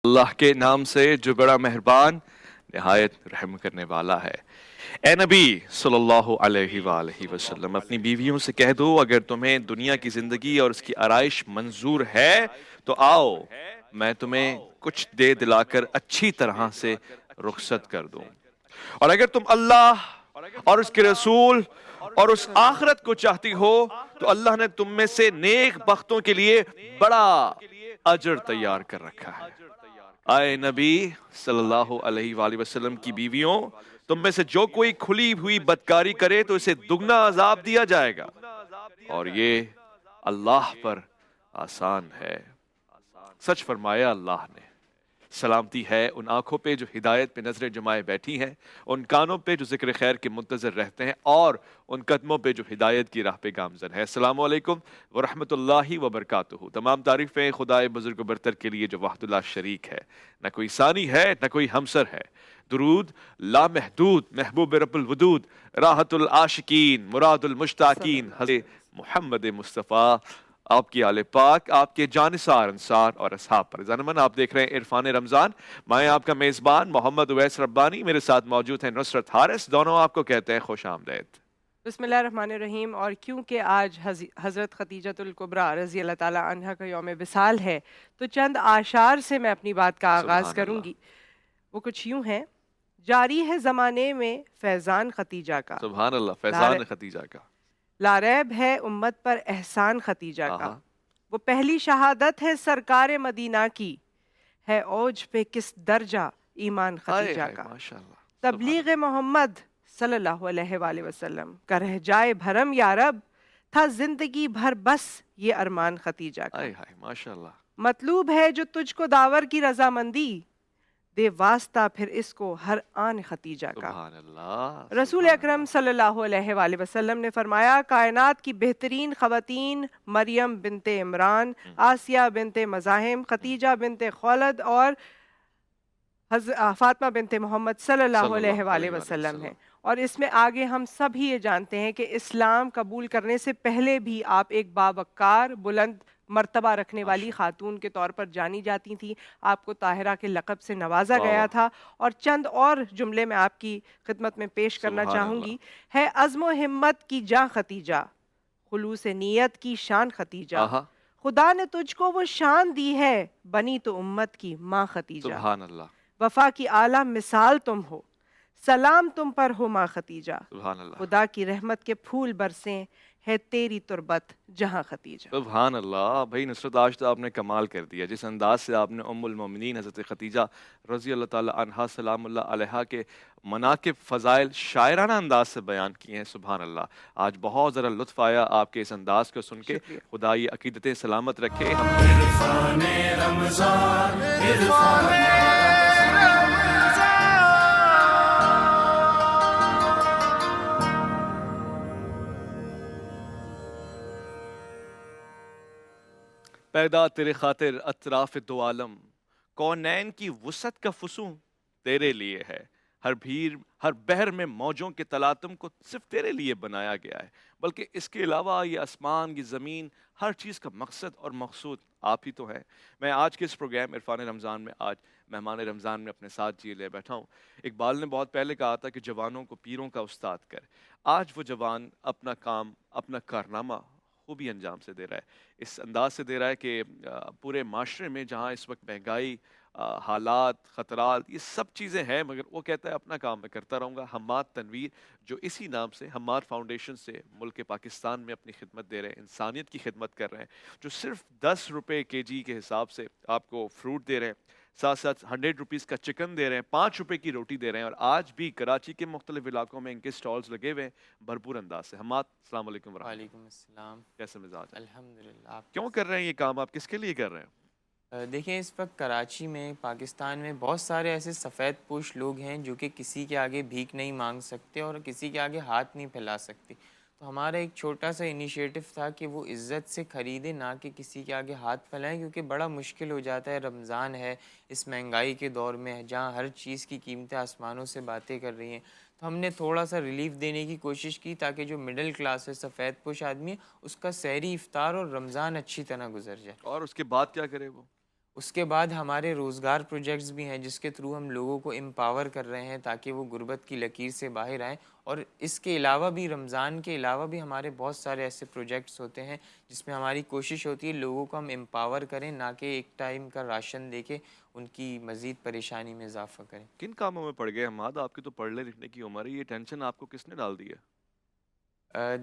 اللہ کے نام سے جو بڑا مہربان نہایت رحم کرنے والا ہے۔ اے نبی صلی اللہ علیہ وآلہ وسلم، اپنی بیویوں سے کہہ دو اگر تمہیں دنیا کی زندگی اور اس کی آرائش منظور ہے تو آؤ میں تمہیں کچھ دے دلا کر اچھی طرح سے رخصت کر دوں، اور اگر تم اللہ اور اس کے رسول اور اس آخرت کو چاہتی ہو تو اللہ نے تم میں سے نیک بختوں کے لیے بڑا اجر تیار کر رکھا ہے۔ اے نبی صلی اللہ علیہ وآلہ وسلم کی بیویوں، تم میں سے جو کوئی کھلی ہوئی بدکاری کرے تو اسے دگنا عذاب دیا جائے گا، اور یہ اللہ پر آسان ہے۔ سچ فرمایا اللہ نے۔ سلامتی ہے ان آنکھوں پہ جو ہدایت پہ نظریں جمائے بیٹھی ہیں، ان کانوں پہ جو ذکر خیر کے منتظر رہتے ہیں، اور ان قدموں پہ جو ہدایت کی راہ پہ گامزن ہے۔ السلام علیکم ورحمۃ اللہ وبرکاتہ۔ تمام تعریفیں خدائے بزرگ و برتر کے لیے جو وحدہ لا شریک ہے، نہ کوئی ثانی ہے نہ کوئی ہمسر ہے۔ درود لامحدود محبوب رب الودود، راحت العاشقین مراد المشتاقین، حضرت محمد مصطفیٰ، آپ کی آل پاک، آپ کے جانثار انصار اور اصحاب پر۔ زنمن آپ دیکھ رہے ہیں عرفان رمضان، میں آپ کا میزبان محمد اویس ربانی، میرے ساتھ موجود ہیں نصرت حارث، دونوں آپ کو کہتے ہیں خوش آمدید۔ بسم اللہ الرحمن الرحیم۔ اور کیونکہ آج حضرت خدیجۃ الکبریٰ رضی اللہ تعالیٰ عنہا کا یوم وصال ہے تو چند اعشار سے میں اپنی بات کا آغاز سبحان کروں اللہ، گی۔ وہ کچھ یوں ہیں: جاری ہے زمانے میں فیضان ختیجہ کا، سبحان اللہ، لا فیضان خدیجہ کا۔ لا ریب ہے امت پر احسان ختیجہ کا، آہا، وہ پہلی شہادت ہے سرکار مدینہ کی، ہے اوج پہ کس درجہ ایمان ہائے ختیجہ ہائے کا۔ ماشاءاللہ، سبحان تبلیغ محمد صلی اللہ علیہ وآلہ وسلم کا رہ جائے بھرم یا رب، تھا زندگی بھر بس یہ ارمان ختیجہ اللہ، کا۔ ہائے ہائے ماشاءاللہ، مطلوب ہے جو تجھ کو داور کی رضامندی، دے واسطہ پھر اس کو ہر آن ختیجہ کا۔ سبحان اللہ، رسول سبحان اکرم اللہ، صلی اللہ علیہ وآلہ وسلم نے فرمایا، کائنات کی بہترین خواتین مریم بنت عمران، آسیہ بنت مزاحم، ختیجہ بنت خولد اور فاطمہ بنت محمد صلی اللہ صلی علیہ اللہ وآلہ علیہ وآلہ وسلم وسلم۔ ہیں۔ اور اس میں آگے ہم سب ہی یہ جانتے ہیں کہ اسلام قبول کرنے سے پہلے بھی آپ ایک باوقار بلند مرتبہ رکھنے والی ماشاءاللہ، خاتون کے طور پر جانی جاتی تھیں۔ آپ کو طاہرہ کے لقب سے نوازا واہ گیا واہ، تھا، اور چند اور جملے میں آپ کی خدمت میں پیش کرنا سبحان چاہوں اللہ، گی۔ ہے عزم و ہمت کی جاں ختیجہ، خلوص نیت کی شان ختیجہ، آہا، خدا نے تجھ کو وہ شان دی ہے، بنی تو امت کی ماں ختیجہ۔ سبحان اللہ، وفا کی اعلیٰ مثال تم ہو، سلام تم پر ہو ماں ختیجہ، سبحان اللہ، خدا کی رحمت کے پھول برسیں، ہے تیری تربت جہاں ختیجہ۔ سبحان اللہ۔ بھائی نصرت، آج تو آپ نے کمال کر دیا، جس انداز سے آپ نے ام المومنین حضرت خدیجہ رضی اللہ تعالی عنہا سلام اللہ علیہا کے مناقب فضائل شاعرانہ انداز سے بیان کیے ہیں، سبحان اللہ۔ آج بہت ذرا لطف آیا آپ کے اس انداز کو سن کے، شکریہ۔ خدا یہ عقیدتیں سلامت رکھے۔ ہم عرفان رمضان، عرفان پیدا تیرے خاطر اطراف دو عالم، کونین کی وسعت کا فسوں تیرے لیے ہے، ہر بحر میں موجوں کے تلاطم کو صرف تیرے لیے بنایا گیا ہے، بلکہ اس کے علاوہ یہ آسمان، یہ زمین، ہر چیز کا مقصد اور مقصود آپ ہی تو ہیں۔ میں آج کے اس پروگرام عرفان رمضان میں آج مہمان رمضان میں اپنے ساتھ جی لے بیٹھا ہوں۔ اقبال نے بہت پہلے کہا تھا کہ جوانوں کو پیروں کا استاد کر۔ آج وہ جوان اپنا کام، اپنا کارنامہ خوبی انجام سے دے رہا ہے، اس انداز سے دے رہا ہے کہ پورے معاشرے میں جہاں اس وقت مہنگائی، حالات، خطرات، یہ سب چیزیں ہیں، مگر وہ کہتا ہے اپنا کام میں کرتا رہوں گا۔ حماد تنویر جو اسی نام سے حماد فاؤنڈیشن سے ملک پاکستان میں اپنی خدمت دے رہے ہیں، انسانیت کی خدمت کر رہے ہیں، جو صرف 10 روپے کے جی کے حساب سے آپ کو فروٹ دے رہے ہیں، ساتھ ساتھ 100 روپیز کا چکن دے رہے ہیں، 5 روپے کی روٹی دے رہے ہیں، اور آج بھی کراچی کے مختلف علاقوں میں ان کے سٹالز لگے ہوئے ہیں بھرپور انداز سے۔ حماد السلام علیکم ورحمۃ اللہ، وعلیکم السلام۔ کیسے مزاج ہے؟ الحمدللہ۔ آپ کیوں کر رہے ہیں یہ کام، آپ کس کے لیے کر رہے ہیں؟ دیکھیں، اس وقت کراچی میں، پاکستان میں بہت سارے ایسے سفید پوش لوگ ہیں جو کہ کسی کے آگے بھیک نہیں مانگ سکتے اور کسی کے آگے ہاتھ نہیں پھیلا سکتے۔ تو ہمارا ایک چھوٹا سا انیشیٹو تھا کہ وہ عزت سے خریدیں، نہ کہ کسی کے آگے ہاتھ پھیلائیں، کیونکہ بڑا مشکل ہو جاتا ہے۔ رمضان ہے، اس مہنگائی کے دور میں جہاں ہر چیز کی قیمتیں آسمانوں سے باتیں کر رہی ہیں، تو ہم نے تھوڑا سا ریلیف دینے کی کوشش کی تاکہ جو مڈل کلاس ہے، سفید پوش آدمی ہے، اس کا سحری، افطار اور رمضان اچھی طرح گزر جائے۔ اور اس کے بعد کیا کرے وہ؟ اس کے بعد ہمارے روزگار پروجیکٹس بھی ہیں جس کے تھرو ہم لوگوں کو امپاور کر رہے ہیں تاکہ وہ غربت کی لکیر سے باہر آئیں. اور اس کے علاوہ بھی رمضان کے علاوہ بھی ہمارے بہت سارے ایسے پروجیکٹس ہوتے ہیں جس میں ہماری کوشش ہوتی ہے لوگوں کو ہم امپاور کریں، نہ کہ ایک ٹائم کا راشن دے کے ان کی مزید پریشانی میں اضافہ کریں. کن کاموں میں پڑ گئے حماد؟ آپ کی تو پڑھنے لکھنے کی عمر ہے، یہ ٹینشن آپ کو کس نے ڈال دی ہے؟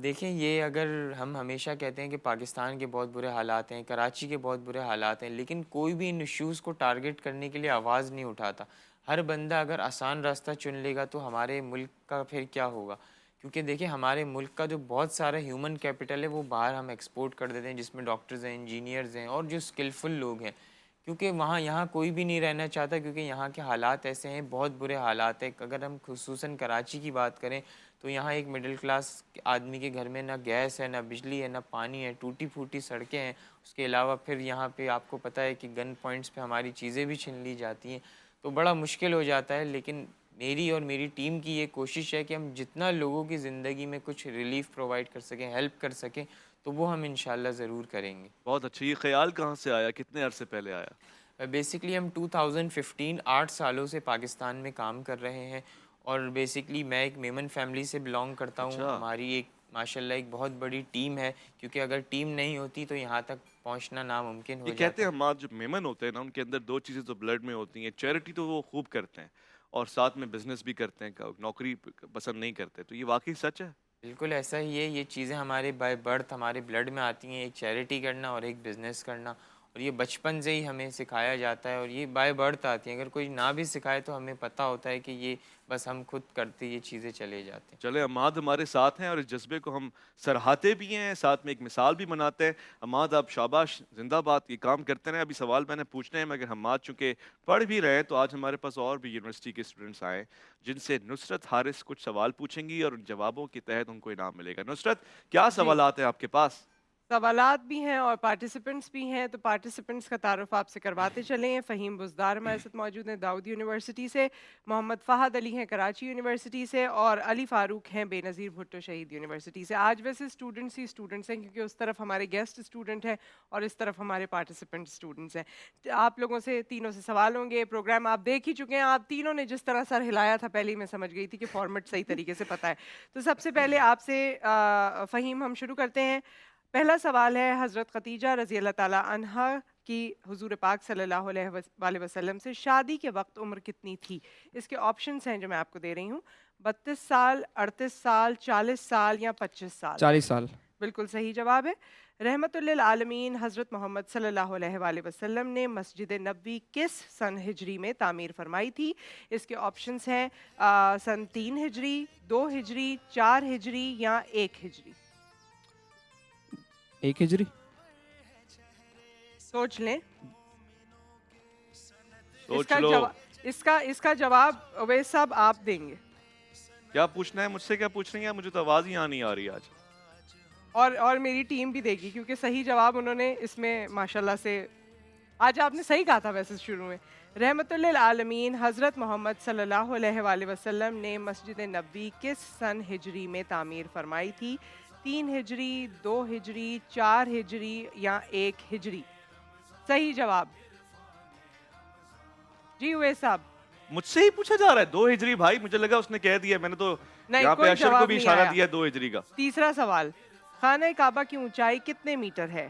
دیکھیں، یہ اگر ہم ہمیشہ کہتے ہیں کہ پاکستان کے بہت برے حالات ہیں، کراچی کے بہت برے حالات ہیں، لیکن کوئی بھی ان ایشوز کو ٹارگٹ کرنے کے لیے آواز نہیں اٹھاتا. ہر بندہ اگر آسان راستہ چن لے گا تو ہمارے ملک کا پھر کیا ہوگا؟ کیونکہ دیکھیں، ہمارے ملک کا جو بہت سارا ہیومن کیپٹل ہے وہ باہر ہم ایکسپورٹ کر دیتے ہیں، جس میں ڈاکٹرز ہیں، انجینئرز ہیں اور جو اسکلفل لوگ ہیں. کیونکہ یہاں کوئی بھی نہیں رہنا چاہتا، کیونکہ یہاں کے حالات ایسے ہیں، بہت برے حالات ہیں. اگر ہم خصوصاً کراچی کی بات کریں تو یہاں ایک مڈل کلاس آدمی کے گھر میں نہ گیس ہے، نہ بجلی ہے، نہ پانی ہے، ٹوٹی پھوٹی سڑکیں ہیں. اس کے علاوہ پھر یہاں پہ آپ کو پتہ ہے کہ گن پوائنٹس پہ ہماری چیزیں بھی چھین لی جاتی ہیں، تو بڑا مشکل ہو جاتا ہے. لیکن میری اور میری ٹیم کی یہ کوشش ہے کہ ہم جتنا لوگوں کی زندگی میں کچھ ریلیف پرووائڈ کر سکیں، ہیلپ کر سکیں، تو وہ ہم انشاءاللہ ضرور کریں گے. بہت اچھا. یہ خیال کہاں سے آیا؟ کتنے عرصے پہلے آیا؟ بیسکلی ہم 2015 8 سالوں سے پاکستان میں کام کر رہے ہیں، اور بیسکلی میں ایک میمن فیملی سے بلانگ کرتا ہوں. اچھا. ہماری ایک ماشاءاللہ ایک بہت بڑی ٹیم ہے، کیونکہ اگر ٹیم نہیں ہوتی تو یہاں تک پہنچنا ناممکن ہو یہ جاتا. کہتے ہیں ہمارے جو میمن ہوتے ہیں نا، ان کے اندر دو چیزیں تو بلڈ میں ہوتی ہیں، چیریٹی تو وہ خوب کرتے ہیں اور ساتھ میں بزنس بھی کرتے ہیں، نوکری پسند نہیں کرتے. تو یہ واقعی سچ ہے؟ بالکل ایسا ہی ہے. یہ چیزیں ہمارے بائی برتھ ہمارے بلڈ میں آتی ہیں، ایک چیریٹی کرنا اور ایک بزنس کرنا، اور یہ بچپن سے ہی ہمیں سکھایا جاتا ہے، اور یہ بائی برتھ آتی ہیں. اگر کوئی نہ بھی سکھائے تو ہمیں پتہ ہوتا ہے کہ یہ بس ہم خود کرتے یہ چیزیں چلے جاتے ہیں. چلے، عماد ہمارے ساتھ ہیں اور اس جذبے کو ہم سراہتے بھی ہیں، ساتھ میں ایک مثال بھی بناتے ہیں. عماد، آپ شاباش، زندہ باد، یہ کام کرتے رہیں. ابھی سوال میں نے پوچھنے ہیں، مگر عماد چونکہ پڑھ بھی رہے ہیں تو آج ہمارے پاس اور بھی یونیورسٹی کے اسٹوڈنٹس آئے جن سے نصرت حارث کچھ سوال پوچھیں گی اور ان جوابوں کے تحت ان کو انعام ملے گا. نصرت، کیا سوالات ہیں آپ کے پاس؟ سوالات بھی ہیں اور پارٹیسپنٹس بھی ہیں، تو پارٹیسپنٹس کا تعارف آپ سے کرواتے چلیں. فہیم بزدار ہمارے ساتھ موجود ہیں داؤد یونیورسٹی سے، محمد فہد علی ہیں کراچی یونیورسٹی سے، اور علی فاروق ہیں بے نظیر بھٹو شہید یونیورسٹی سے. آج ویسے اسٹوڈنٹس ہی اسٹوڈنٹس ہیں، کیونکہ اس طرف ہمارے گیسٹ اسٹوڈنٹ ہیں اور اس طرف ہمارے پارٹیسپنٹ اسٹوڈنٹس ہیں. آپ لوگوں سے تینوں سے سوال ہوں گے. پروگرام آپ دیکھ ہی چکے ہیں. آپ تینوں نے جس طرح سر ہلایا تھا پہلے ہی میں سمجھ گئی تھی کہ فارمیٹ صحیح طریقے سے پتہ ہے. تو سب سے پہلے آپ سے فہیم ہم شروع کرتے ہیں. پہلا سوال ہے، حضرت خدیجہ رضی اللہ تعالیٰ عنہا کی حضور پاک صلی اللہ علیہ وآلہ وسلم سے شادی کے وقت عمر کتنی تھی؟ اس کے آپشنز ہیں جو میں آپ کو دے رہی ہوں: 32 سال، 38 سال، 40 سال یا 25 سال. 40 سال. بالکل صحیح جواب ہے. رحمت للعالمین حضرت محمد صلی اللہ علیہ وآلہ وسلم نے مسجد نبوی کس سن ہجری میں تعمیر فرمائی تھی؟ اس کے آپشنز ہیں سن 3 ہجری، 2 ہجری، 4 ہجری یا 1 ہجری. 1 ہجری. سوچ لیں. سوچ لو. اس کا جواب اویس صاحب آپ دیں گے. کیا پوچھنا ہے مجھ سے؟ کیا پوچھ رہی ہیں؟ مجھے تو آواز ہی نہیں آ رہی آج. اور میری ٹیم بھی دے گی، کیونکہ صحیح جواب انہوں نے اس میں ماشاءاللہ سے، آج آپ نے صحیح کہا تھا ویسے شروع میں. رحمت للعالمین حضرت محمد صلی اللہ علیہ وآلہ وسلم نے مسجد نبوی کس سن ہجری میں تعمیر فرمائی تھی؟ 3 ہجری، 2 ہجری، 4 ہجری یا 1 ہجری. صحیح جواب جی اویس صاحب. مجھ سے ہی پوچھا جا رہا ہے 2 ہجری؟ بھائی مجھے لگا اس نے کہہ دیا، میں نے تو یہاں پہ اشر کو بھی اشارہ دیا 2 ہجری کا. تیسرا سوال، خانہ کعبہ کی اونچائی کتنے میٹر ہے؟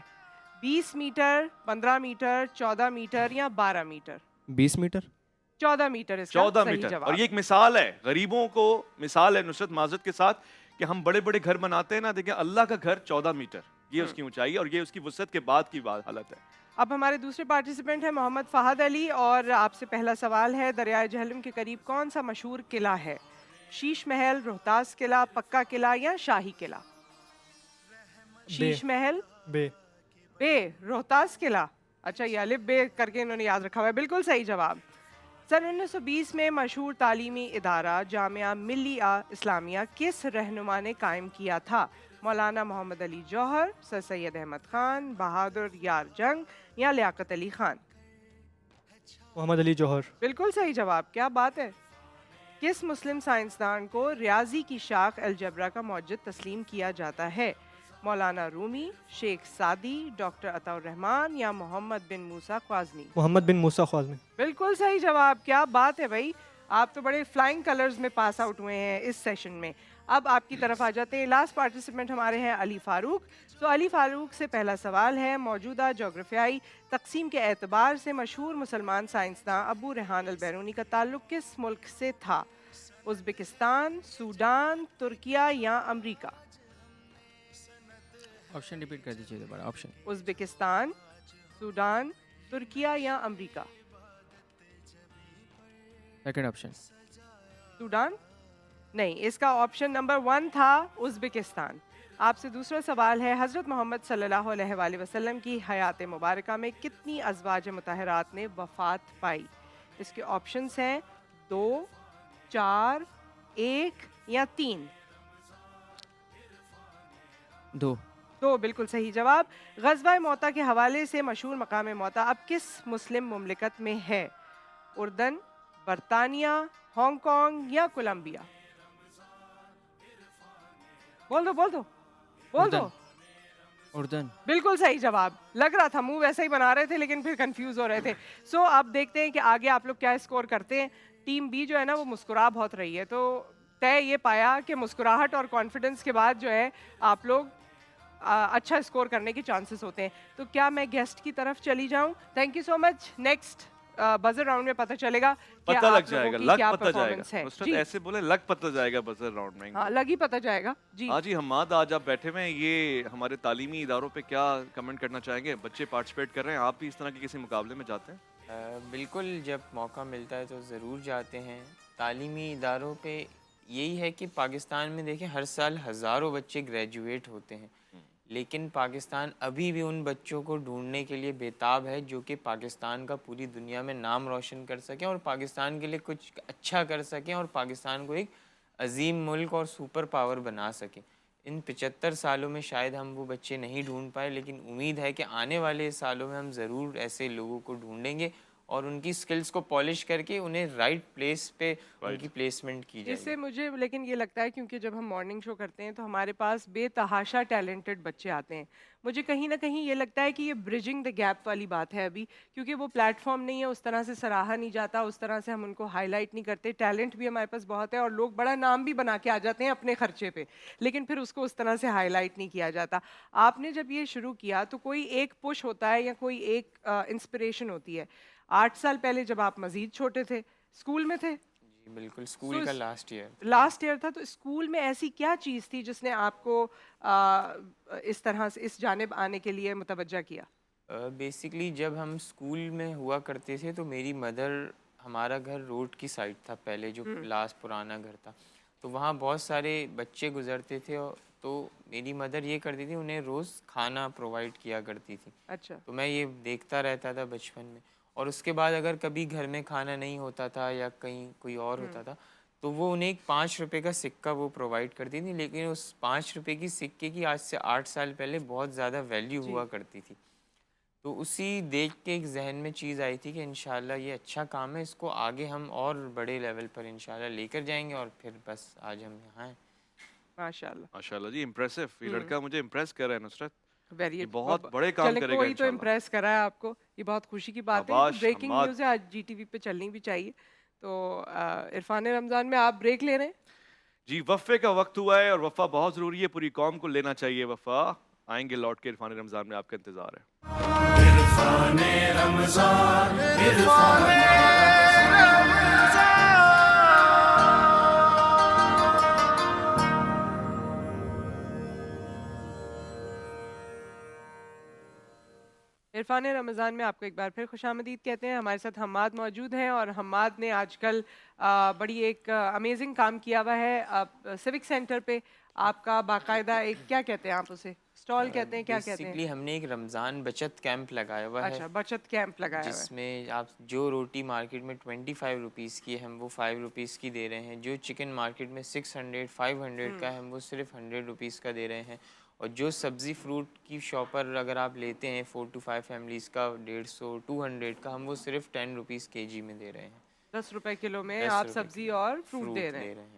20 میٹر، 15 میٹر، 14 میٹر یا 12 میٹر؟ 20 میٹر. 14 میٹر اس کا 14 صحیح میٹر. جواب. اور یہ ایک مثال ہے غریبوں کو، مثال ہے نصرت معذرت کے ساتھ، کہ ہم بڑے بڑے گھر بناتے ہیں نا، دیکھیں اللہ کا گھر 14 میٹر، یہ اس کی اونچائی ہے اور یہ اس کی وسعت کے بعد کی حالت ہے. اب ہمارے دوسرے پارٹیسپینٹ ہیں محمد فہد علی، اور آپ سے پہلا سوال ہے، دریائے جہلم کے قریب کون سا مشہور قلعہ ہے؟ شیش محل، روہتاس قلعہ، پکا قلعہ یا شاہی قلعہ؟ شیش محل، بے، روہتاس قلعہ. اچھا، یہ الف بے کر کے انہوں نے یاد رکھا ہوا ہے. بالکل صحیح جواب. سن 1920 میں مشہور تعلیمی ادارہ جامعہ ملیہ اسلامیہ کس رہنما نے قائم کیا تھا؟ مولانا محمد علی جوہر، سر سید احمد خان، بہادر یار جنگ یا لیاقت علی خان؟ محمد علی جوہر. بالکل صحیح جواب. کیا بات ہے. کس مسلم سائنسدان کو ریاضی کی شاخ الجبرا کا موجد تسلیم کیا جاتا ہے؟ مولانا رومی, شیخ سعدی, ڈاکٹر عطا الرحمان یا محمد بن موسیٰ خوازمی؟ محمد بن موسیٰ خوازمی. بالکل صحیح جواب. کیا بات ہے بھائی, آپ تو بڑے فلائنگ کلرز میں پاس آؤٹ ہوئے ہیں اس سیشن میں. اب آپ کی طرف آ جاتے ہیں. لاسٹ پارٹیسپینٹ ہمارے ہیں علی فاروق. تو علی فاروق سے پہلا سوال ہے, موجودہ جغرافیائی تقسیم کے اعتبار سے مشہور مسلمان سائنسداں ابو ریحان البیرونی کا تعلق کس ملک سے تھا؟ ازبکستان, سوڈان, ترکیہ یا امریکہ؟ آپشن ریپیٹ کر دیجیے دوبارہ. آپشن ازبکستان, سوڈان, ترکیہ یا امریکہ؟ Second option. سوڈان نہیں, اس کا آپشن نمبر 1 تھا ازبکستان. آپ سے دوسرا سوال ہے, حضرت محمد صلی اللہ علیہ وآلہ وسلم کی حیات مبارکہ میں کتنی ازواج مطہرات نے وفات پائی؟ اس کے آپشنز ہیں 2, 4, 1 یا 3. 2. 2 بالکل صحیح جواب. غزوہ موتا کے حوالے سے مشہور مقام موتا اب کس مسلم مملکت میں ہے؟ اردن, برطانیہ, ہانگ کانگ یا کولمبیا؟ بول دو. اردن. بالکل صحیح جواب. لگ رہا تھا منہ ویسے ہی بنا رہے تھے لیکن پھر کنفیوز ہو رہے تھے. سو اب دیکھتے ہیں کہ آگے آپ لوگ کیا اسکور کرتے ہیں. ٹیم بی جو ہے نا وہ مسکرا بہت رہی ہے, تو طے یہ پایا کہ مسکراہٹ اور کانفیڈنس کے بعد جو ہے آپ لوگ اچھا اسکور کرنے کے چانسز ہوتے ہیں. تو کیا میں گیسٹ کی طرف چلی جاؤں؟ Thank you so much. Next buzzer round میں پتہ چلے گا کہ پتہ آپ لگ جائے گا, لوگوں کی کیا لگ پتہ جائے پرفارمنس ہے. گا. نصرت جی ایسے بولے لگ پتہ جائے گا بزر راؤنڈ میں. ہاں, لگ ہی پتہ جائے گا. جی ہاں جی حماد, آج آپ بیٹھے ہوئے ہیں, یہ ہمارے تعلیمی اداروں پہ کیا کمنٹ کرنا چاہیں گے؟ بچے پارٹیسپیٹ کر رہے ہیں, آپ بھی اس طرح کے کسی مقابلے میں جاتے ہیں؟ بالکل, جب موقع ملتا ہے تو ضرور جاتے ہیں. تعلیمی اداروں پہ یہی ہے کہ پاکستان میں دیکھیں ہر سال ہزاروں بچے گریجویٹ ہوتے ہیں, لیکن پاکستان ابھی بھی ان بچوں کو ڈھونڈنے کے لیے بےتاب ہے جو کہ پاکستان کا پوری دنیا میں نام روشن کر سکیں اور پاکستان کے لیے کچھ اچھا کر سکیں اور پاکستان کو ایک عظیم ملک اور سپر پاور بنا سکیں. ان 75 سالوں میں شاید ہم وہ بچے نہیں ڈھونڈ پائے, لیکن امید ہے کہ آنے والے سالوں میں ہم ضرور ایسے لوگوں کو ڈھونڈیں گے اور ان کی سکلز کو پالش کر کے انہیں رائٹ پلیس پہ ان کی پلیسمنٹ کی جائے اس سے گی. مجھے لیکن یہ لگتا ہے کیونکہ جب ہم مارننگ شو کرتے ہیں تو ہمارے پاس بے تحاشا ٹیلنٹڈ بچے آتے ہیں. مجھے کہیں نہ کہیں یہ لگتا ہے کہ یہ برجنگ دا گیپ والی بات ہے ابھی, کیونکہ وہ پلیٹ فارم نہیں ہے, اس طرح سے سراہا نہیں جاتا, اس طرح سے ہم ان کو ہائی لائٹ نہیں کرتے. ٹیلنٹ بھی ہمارے پاس بہت ہے اور لوگ بڑا نام بھی بنا کے آ جاتے ہیں اپنے خرچے پہ, لیکن پھر اس کو اس طرح سے ہائی لائٹ نہیں کیا جاتا. آپ نے جب یہ شروع کیا تو کوئی ایک پش ہوتا ہے یا کوئی ایک انسپریشن ہوتی ہے. 8 سال پہلے جب آپ مزید چھوٹے تھے, اسکول میں تھے؟ جی بالکل, اسکول کا لاسٹ ایئر تھا. تو اسکول میں ایسی کیا چیز تھی جس نے آپ کو اس طرح سے اس جانب آنے کے لیے متوجہ کیا؟ بیسکلی جب ہم اسکول میں ہوا کرتے تھے تو میری مدر, ہمارا گھر روڈ کی سائڈ تھا پہلے, جو لاسٹ پرانا گھر تھا, تو وہاں بہت سارے بچے گزرتے تھے, تو میری مدر یہ کرتی تھی, انہیں روز کھانا پرووائڈ کیا کرتی تھی. اچھا. تو میں یہ دیکھتا رہتا تھا بچپن میں, اور اس کے بعد اگر کبھی گھر میں کھانا نہیں ہوتا تھا یا کہیں کوئی اور ہوتا تھا تو وہ انہیں ایک 5 روپے کا سکہ وہ پرووائڈ کرتی تھی, لیکن اس 5 روپے کی سکے کی آج سے 8 سال پہلے بہت زیادہ ویلیو ہوا کرتی تھی. تو اسی دیکھ کے ایک ذہن میں چیز آئی تھی کہ انشاءاللہ یہ اچھا کام ہے, اس کو آگے ہم اور بڑے لیول پر انشاءاللہ لے کر جائیں گے, اور پھر بس آج ہم یہاں ہیں. ماشاءاللہ ماشاءاللہ جی, امپریسو. یہ لڑکا مجھے امپریس کر رہا ہے نصرت, ویری بہت بڑے کام کرے گا کوئی تو انشاءاللہ. امپریس کرا ہے آپ کو, یہ بہت خوشی کی بات ہے. بریکنگ نیوز ہے, آج جی ٹی وی پہ چلنی بھی چاہیے. تو عرفان رمضان میں آپ بریک لے رہے ہیں جی, وقفے کا وقت ہوا ہے اور وقفہ بہت ضروری ہے, پوری قوم کو لینا چاہیے وقفہ. آئیں گے لوٹ کے, عرفان رمضان میں آپ کا انتظار ہے. عرفان رمضان, عرفان عرفان رمضان میں آپ کو ایک بار پھر خوش آمدید کہتے ہیں. ہمارے ساتھ حماد موجود ہیں, اور حماد نے آج کل بڑی ایک امیزنگ کام کیا ہوا ہے سیوک سینٹر پہ. آپ کا باقاعدہ ایک کیا کہتے ہیں آپ اسے, اسٹال کہتے ہیں, کیا کہتے ہیں؟ بیسکلی ہم نے ایک رمضان بچت کیمپ لگایا ہوا ہے. اچھا, بچت کیمپ لگایا ہوا ہے, جس میں آپ جو روٹی مارکیٹ میں 25 روپیز کی ہے ہم وہ 5 روپیز کی دے رہے ہیں, جو چکن مارکیٹ میں 600 500 کا ہے ہم وہ صرف 100 روپیز کا دے رہے ہیں, اور جو سبزی فروٹ کی شاپ پر اگر آپ لیتے ہیں 4 to 5 فیملیز کا 150 200 کا, ہم وہ صرف 10 روپیز کے جی میں دے رہے ہیں. 10 روپے کلو میں آپ سبزی اور فروٹ دے رہے ہیں.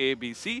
ABC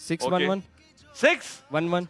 611 6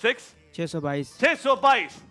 622। 622।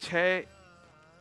6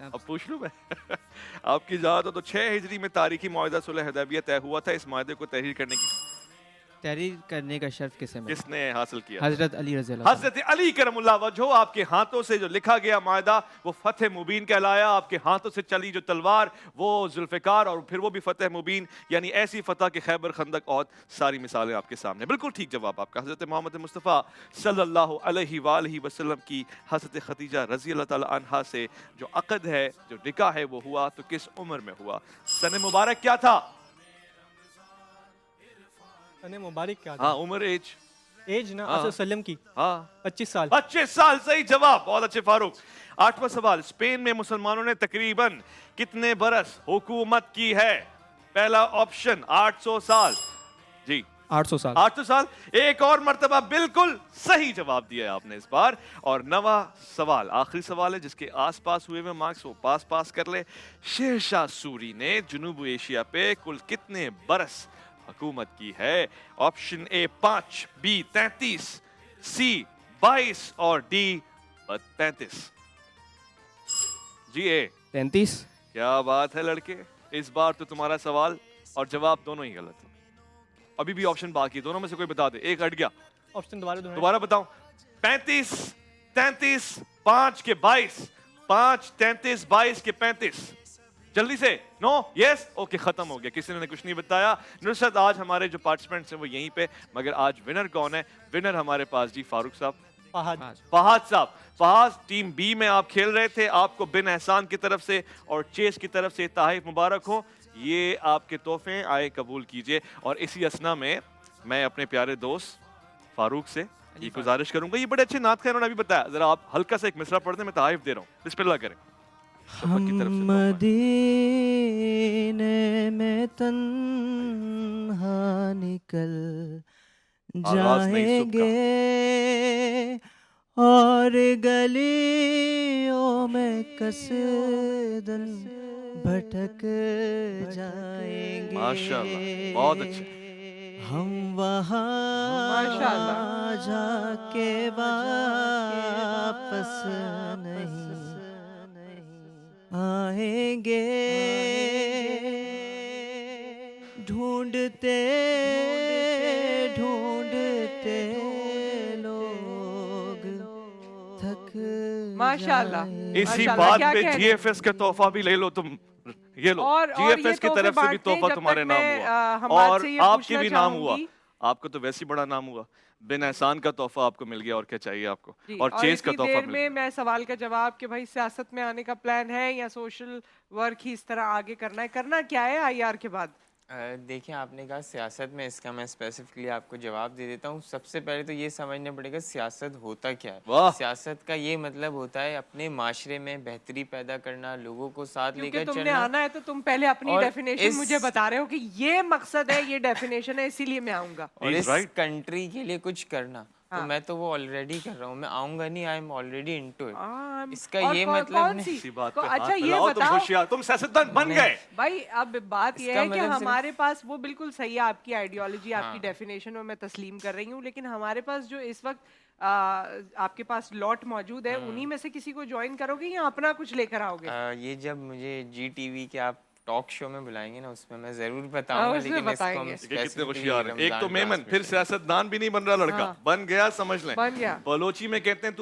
اب پوچھ لوں میں آپ کی اجازت ہو تو 6 ہجری میں تاریخی معاہدہ صلح حدیبیہ طے ہوا تھا. اس معاہدے کو تحریر کرنے کی تحریر کرنے کا شرف کسے ملا؟ کس نے حاصل کیا؟ حضرت علی رضی اللہ عنہ. حضرت علی کرم اللہ وجہہ. آپ کے ہاتھوں سے جو لکھا گیا معاہدہ وہ فتح مبین کہلایا. آپ کے ہاتھوں سے چلی جو تلوار وہ ذوالفقار, اور پھر وہ بھی فتح مبین, یعنی ایسی فتح کہ خیبر, خندق, اور ساری مثالیں آپ کے سامنے. بالکل ٹھیک جواب آپ کا. حضرت محمد مصطفیٰ صلی اللہ علیہ وآلہ وسلم کی حضرت خدیجہ رضی اللہ تعالی عنہا سے جو عقد ہے, جو نکاح ہے, وہ ہوا تو کس عمر میں ہوا؟ سن مبارک کیا تھا؟ مبارک کیا ہاں عمر, ایج نا آپ وسلم کی ہاں 25 سال. 25 سال. صحیح جواب, بہت اچھے فاروق. 8واں سوال. اسپین میں مسلمانوں نے تقریباً کتنے برس حکومت کی ہے؟ پہلا آپشن 800 سال. جی 800 سال. 800 سال. ایک اور مرتبہ بالکل صحیح جواب دیا ہے آپ نے اس بار. اور 9واں سوال, آخری سوال ہے, جس کے آس پاس ہوئے ہوئے مارکس وہ پاس کر لے. شیر شاہ سوری نے جنوب ایشیا پہ کل کتنے برس حکومت کی ہے؟ آپشن اے 5, بی 33, سی 22 اور ڈی 35. جی اے 33. کیا بات ہے لڑکے, اس بار تو تمہارا سوال اور جواب دونوں ہی غلط ہیں. ابھی بھی آپشن باقی, دونوں میں سے کوئی بتا دے. ایک ہٹ گیا, آپشن دوبارہ بتاؤں. 35, 33, 5 کے 22, 5, 33, 22 کے 35. جلدی سے. نو, یس, اوکے, ختم ہو گیا. کسی نے کچھ نہیں بتایا. نصرت, آج ہمارے جو پارٹیسپینٹس ہیں وہ یہیں پہ, مگر آج ونر کون ہے؟ ونر ہمارے پاس جی فاروق صاحب, فہد صاحب. فہد, ٹیم بی میں آپ کھیل رہے تھے. آپ کو بن احسان کی طرف سے اور چیس کی طرف سے تحائف مبارک ہو. یہ آپ کے تحفے آئے, قبول کیجئے. اور اسی اسنا میں میں اپنے پیارے دوست فاروق سے یہ گزارش کروں گا, یہ بڑے اچھے نعت خیر انہوں نے ابھی بتایا, ذرا آپ ہلکا سا ایک مصرع پڑھ دیں, میں تحائف دے رہا ہوں. بسم اللہ کریں. ہم مدینے میں تنہا نکل جائیں گے اور گلیوں میں قصدن بھٹک جائیں گے. ماشاءاللہ, بہت اچھا. ہم وہاں جا کے واپس نہیں آئیں گے. ڈھونڈتے ڈھونڈتے لوگ تھک ماشاءاللہ. اسی بات پہ جی ایف ایس کا تحفہ بھی لے لو تم. یہ لو, جی ایف ایس کی طرف سے بھی تحفہ تمہارے نام ہوا, اور آپ کی بھی نام ہوا. آپ کو تو ویسے بڑا نام ہوا. بن احسان کا تحفہ آپ کو مل گیا, اور کیا چاہیے آپ کو, اور چیز کا تحفہ مل گیا. میں سوال کا جواب کہ بھائی سیاست میں آنے کا پلان ہے یا سوشل ورک ہی اس طرح آگے کرنا ہے, کرنا کیا ہے آئی آر کے بعد؟ دیکھیں, آپ نے کہا سیاست میں, اس کا میں اسپیسیفکلی آپ کو جواب دے دیتا ہوں. سب سے پہلے تو یہ سمجھنا پڑے گا سیاست ہوتا کیا ہے. سیاست کا یہ مطلب ہوتا ہے اپنے معاشرے میں بہتری پیدا کرنا, لوگوں کو ساتھ لے کر تم نے چلنا. آنا ہے تو تم پہلے اپنی ڈیفینیشن مجھے بتا رہے ہو کہ یہ مقصد ہے, یہ ڈیفینیشن ہے, اسی لیے میں آؤں گا. اور اس کنٹری کے لیے کچھ کرنا, تو میں تو وہ آلریڈی کر رہا ہوں. میں آؤں گا نہیں, I am already into it. اس کا یہ مطلب نہیں. اچھا یہ بتاؤ, تم سیاستدان بن گئے بھائی اب بات یہ ہے کہ ہمارے پاس وہ بالکل صحیح ہے, آپ کی آئیڈیالوجی, آپ کی ڈیفینیشن میں تسلیم کر رہی ہوں, لیکن ہمارے پاس جو اس وقت آپ کے پاس لاٹ موجود ہے, انہی میں سے کسی کو جوائن کرو گے یا اپنا کچھ لے کر آؤ گے؟ یہ جب مجھے جی ٹی وی کے آپ ٹاک شو میں بلائیں گے نا, اس میں میں ضرور بتاؤں گا, لیکن اس کو ہم کتنے خوشیار ہیں. ایک تو میمن, پھر سیاستدان بھی نہیں بن رہا لڑکا, بن گیا, سمجھ لیں. بلوچی میں کہتے ہیں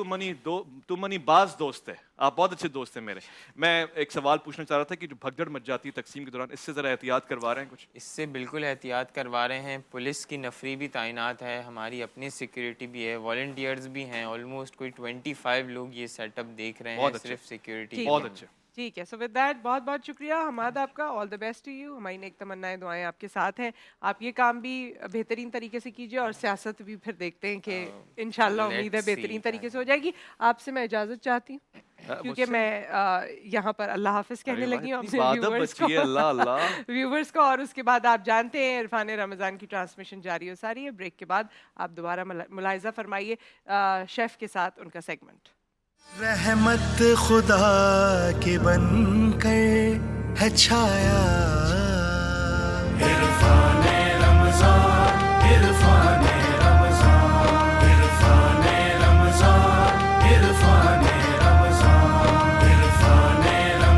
تو منی باز دوست ہے. آپ بہت اچھے دوست ہیں میرے. میں ایک سوال پوچھنا چاہ رہا تھا کہ جو بھگدڑ مچ جاتی ہے تقسیم کے دوران, اس سے ذرا احتیاط کروا رہے ہیں کچھ؟ اس سے بالکل احتیاط کروا رہے ہیں. پولیس کی نفری بھی تعینات ہے, ہماری اپنی سیکیورٹی بھی ہے, والنٹیئرز بھی ہیں. آلموسٹ کوئی 25 لوگ یہ سیٹ اپ دیکھ رہے ہیں صرف سیکیورٹی. بہت اچھا, ٹھیک ہے. سو ود دیٹ بہت بہت شکریہ حماد آپ کا. آل دا بیسٹ ٹو یو. ہماری نیک تمنائیں دعائیں آپ کے ساتھ ہیں. آپ یہ کام بھی بہترین طریقے سے کیجیے, اور سیاست بھی پھر دیکھتے ہیں کہ انشاءاللہ امید ہے بہترین طریقے سے ہو جائے گی. آپ سے میں اجازت چاہتی ہوں کیونکہ میں یہاں پر اللہ حافظ کہنے لگی ہوں اپنے ویورز کو, اور اس کے بعد آپ جانتے ہیں عرفان رمضان کی ٹرانسمیشن جاری ہو ساری ہے. بریک کے بعد آپ دوبارہ ملاحظہ فرمائیے شیف کے ساتھ ان کا سیگمنٹ. رحمت خدا کے بن کر ہے چھایا عرفان رمضان, عرفان رمضان, عرفان رمضان, عرفان رمضان, عرفان رمضان.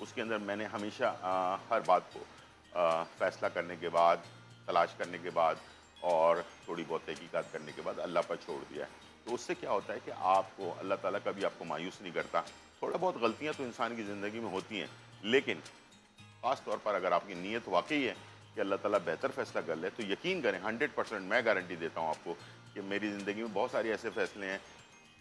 اس کے اندر میں نے ہمیشہ ہر بات کو فیصلہ کرنے کے بعد، تلاش کرنے کے بعد اور تھوڑی بہت تحقیقات کرنے کے بعد اللہ پر چھوڑ دیا ہے۔ تو اس سے کیا ہوتا ہے کہ آپ کو اللہ تعالیٰ کبھی آپ کو مایوس نہیں کرتا۔ تھوڑا بہت غلطیاں تو انسان کی زندگی میں ہوتی ہیں، لیکن خاص طور پر اگر آپ کی نیت واقعی ہے کہ اللہ تعالیٰ بہتر فیصلہ کر لے، تو یقین کریں 100% میں گارنٹی دیتا ہوں آپ کو کہ میری زندگی میں بہت سارے ایسے فیصلے ہیں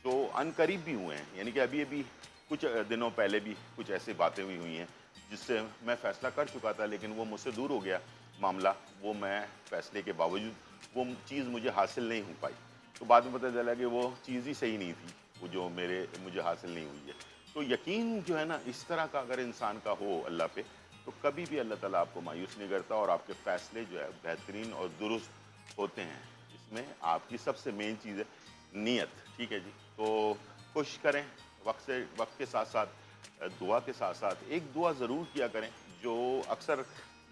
جو ان قریب بھی ہوئے ہیں، یعنی کہ ابھی کچھ دنوں پہلے بھی کچھ ایسی باتیں ہوئی ہیں جس سے میں فیصلہ کر چکا تھا، لیکن وہ مجھ سے دور ہو گیا معاملہ، وہ میں فیصلے کے باوجود وہ چیز مجھے حاصل نہیں ہو پائی، تو بعد میں پتہ چلا کہ وہ چیز ہی صحیح نہیں تھی، وہ جو مجھے حاصل نہیں ہوئی ہے۔ تو یقین جو ہے نا اس طرح کا اگر انسان کا ہو اللہ پہ، تو کبھی بھی اللہ تعالیٰ آپ کو مایوس نہیں کرتا اور آپ کے فیصلے جو ہے بہترین اور درست ہوتے ہیں۔ اس میں آپ کی سب سے مین چیز ہے نیت، ٹھیک ہے جی؟ تو کوشش کریں وقت کے ساتھ ساتھ، دعا کے ساتھ ساتھ ایک دعا ضرور کیا کریں جو اکثر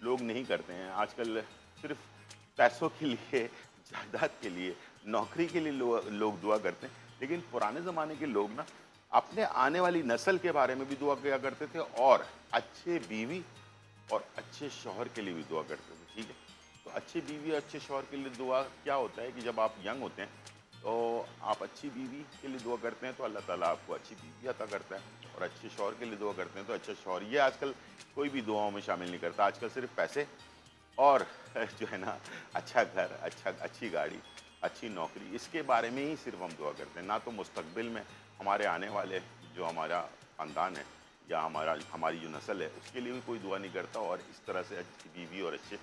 لوگ نہیں کرتے ہیں۔ آج کل صرف پیسوں کے لیے، جائیداد کے لیے، نوکری کے لیے لوگ دعا کرتے ہیں، لیکن پرانے زمانے کے لوگ نا اپنے آنے والی نسل کے بارے میں بھی دعا کیا کرتے تھے اور اچھے بیوی اور اچھے شوہر کے لیے بھی دعا کرتے تھے، ٹھیک ہے؟ تو اچھے بیوی اور اچھے شوہر کے لیے دعا کیا ہوتا ہے کہ جب آپ ینگ ہوتے ہیں تو آپ اچھی بیوی کے لیے دعا کرتے ہیں تو اللہ تعالیٰ آپ کو اچھی بیوی عطا کرتا ہے، اور اچھے شوہر کے لیے دعا کرتے ہیں تو اچھا شوہر۔ یہ آج کل کوئی بھی دعاؤں میں شامل نہیں کرتا، آج کل صرف پیسے اور جو ہے نا اچھا گھر، اچھی گاڑی، اچھی نوکری، اس کے بارے میں ہی صرف ہم دعا کرتے ہیں، نہ تو مستقبل میں ہمارے آنے والے جو ہمارا خاندان ہے یا ہماری جو نسل ہے اس کے لیے بھی کوئی دعا نہیں کرتا، اور اس طرح سے اچھی بیوی اور اچھے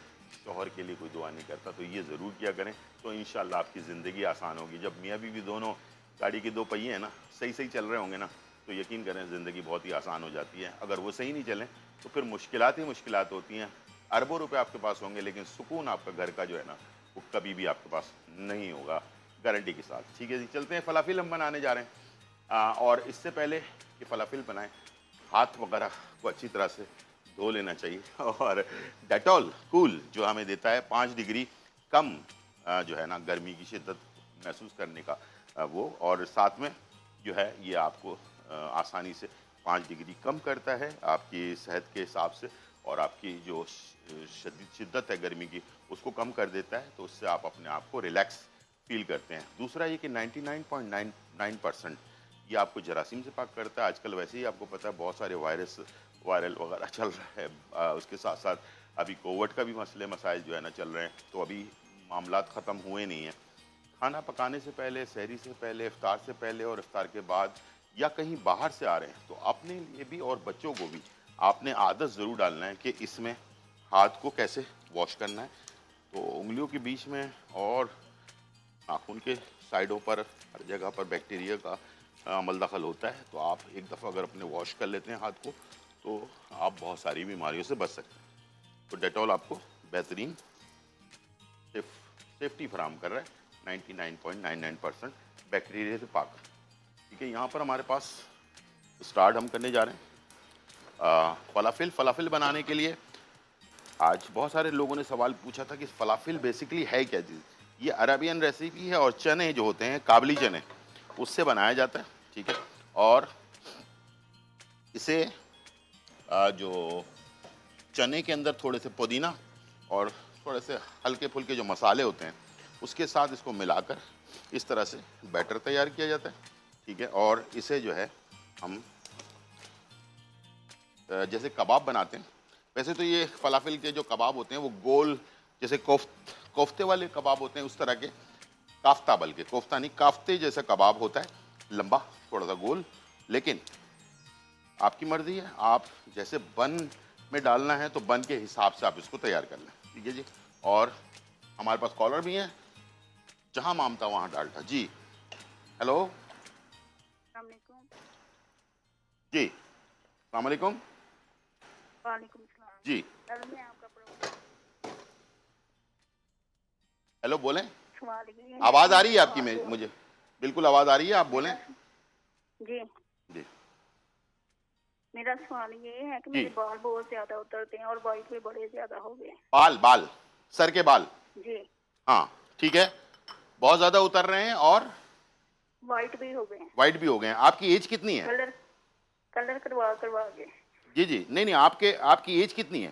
شوہر کے لیے کوئی دعا نہیں کرتا۔ تو یہ ضرور کیا کریں تو انشاءاللہ آپ کی زندگی آسان ہوگی۔ جب میاں بیوی دونوں گاڑی کے دو پہیے ہیں نا صحیح چل رہے ہوں گے نا، تو یقین کریں زندگی بہت ہی آسان ہو جاتی ہے۔ اگر وہ صحیح نہیں چلیں تو پھر مشکلات ہی مشکلات ہوتی ہیں، اربوں روپے آپ کے پاس ہوں گے لیکن سکون آپ کا گھر کا جو ہے نا وہ کبھی بھی آپ کے پاس نہیں ہوگا، گارنٹی کے ساتھ، ٹھیک ہے جی؟ چلتے ہیں، فلافل ہم بنانے جا رہے ہیں، اور اس سے پہلے کہ فلافل بنائیں ہاتھ وغیرہ کو اچھی طرح سے دھو لینا چاہیے، اور ڈیٹول کول جو ہمیں دیتا ہے 5 ڈگری کم جو ہے نا گرمی کی شدت محسوس کرنے کا وہ، اور ساتھ میں جو ہے یہ آپ کو آسانی سے 5 ڈگری کم کرتا ہے آپ کی صحت کے حساب سے، اور آپ کی جو شدت ہے گرمی کی اس کو کم کر دیتا ہے، تو اس سے آپ اپنے آپ کو ریلیکس فیل کرتے ہیں۔ دوسرا یہ کہ 99.99% یہ آپ کو جراثیم سے پاک کرتا ہے۔ آج کل ویسے ہی آپ کو پتہ ہے بہت سارے وائرل وغیرہ چل رہا ہے، اس کے ساتھ ساتھ ابھی کووڈ کا بھی مسائل جو ہے نا چل رہے ہیں، تو ابھی معاملات ختم ہوئے نہیں ہیں۔ کھانا پکانے سے پہلے، سحری سے پہلے، افطار سے پہلے اور افطار کے بعد، یا کہیں باہر سے آ رہے ہیں تو اپنے لیے بھی اور بچوں کو بھی آپ نے عادت ضرور ڈالنا ہے کہ اس میں ہاتھ کو کیسے واش کرنا ہے۔ تو انگلیوں کے بیچ میں اور ناخن کے سائڈوں پر ہر جگہ پر بیکٹیریا کا عمل دخل ہوتا ہے، تو آپ ایک دفعہ اگر اپنے واش کر لیتے ہیں ہاتھ کو تو آپ بہت ساری بیماریوں سے بچ سکتے ہیں۔ تو ڈیٹول آپ کو بہترین سیفٹی فراہم کر رہا ہے، 99.99% بیکٹیریا سے پاک، ٹھیک ہے؟ یہاں پر ہمارے پاس اسٹارٹ ہم کرنے جا رہے ہیں فلافل بنانے کے لیے۔ آج بہت سارے لوگوں نے سوال پوچھا تھا کہ فلافل بیسکلی ہے کیا چیز؟ یہ عربین ریسیپی ہے، اور چنے جو ہوتے ہیں کابلی چنے اس سے بنایا جاتا ہے، ٹھیک ہے؟ اور اسے جو چنے کے اندر تھوڑے سے پودینہ اور تھوڑے سے ہلکے پھلکے جو مسالے ہوتے ہیں اس کے ساتھ اس کو ملا کر اس طرح سے بیٹر تیار کیا جاتا ہے، ٹھیک ہے؟ اور اسے جو ہے ہم جیسے کباب بناتے ہیں، ویسے تو یہ فلافل کے جو کباب ہوتے ہیں وہ گول جیسے کوفتے والے کباب ہوتے ہیں، اس طرح کے کافتہ، بلکہ کوفتہ نہیں کافتے جیسا کباب ہوتا ہے، لمبا تھوڑا سا گول، لیکن آپ کی مرضی ہے، آپ جیسے بن میں ڈالنا ہے تو بن کے حساب سے آپ اس کو تیار کر لیں، ٹھیک ہے جی؟ اور ہمارے پاس کالر بھی ہیں، جہاں مامتا وہاں ڈالتا۔ جی ہیلو، السلام علیکم۔ جی السلام علیکم۔ وعلیکم السلام جی میں آپ کا پروگرام ہیلو، بولیں، سوال یہ ہے، آواز آ رہی ہے آپ کی؟ مجھے بالکل آواز آ رہی ہے، آپ بولیں۔ جی جی میرا سوال یہ ہے کہ میرے بال بہت زیادہ اترتے ہیں اور وائٹ بھی بڑے زیادہ ہو گئے ہیں۔ بال سر کے بال؟ جی ہاں ٹھیک ہے، بہت زیادہ اتر رہے ہیں اور وائٹ بھی ہو گئے ہیں، وائٹ بھی ہو گئے ہیں۔ آپ کی ایج کتنی ہے؟ کلر کروا کے جی جی نہیں نہیں آپ کی ایج کتنی ہے؟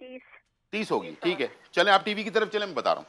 30। 30 ہوگی, ٹھیک ہے. چلیں آپ ٹی وی کی طرف چلیں, میں بتا رہا ہوں.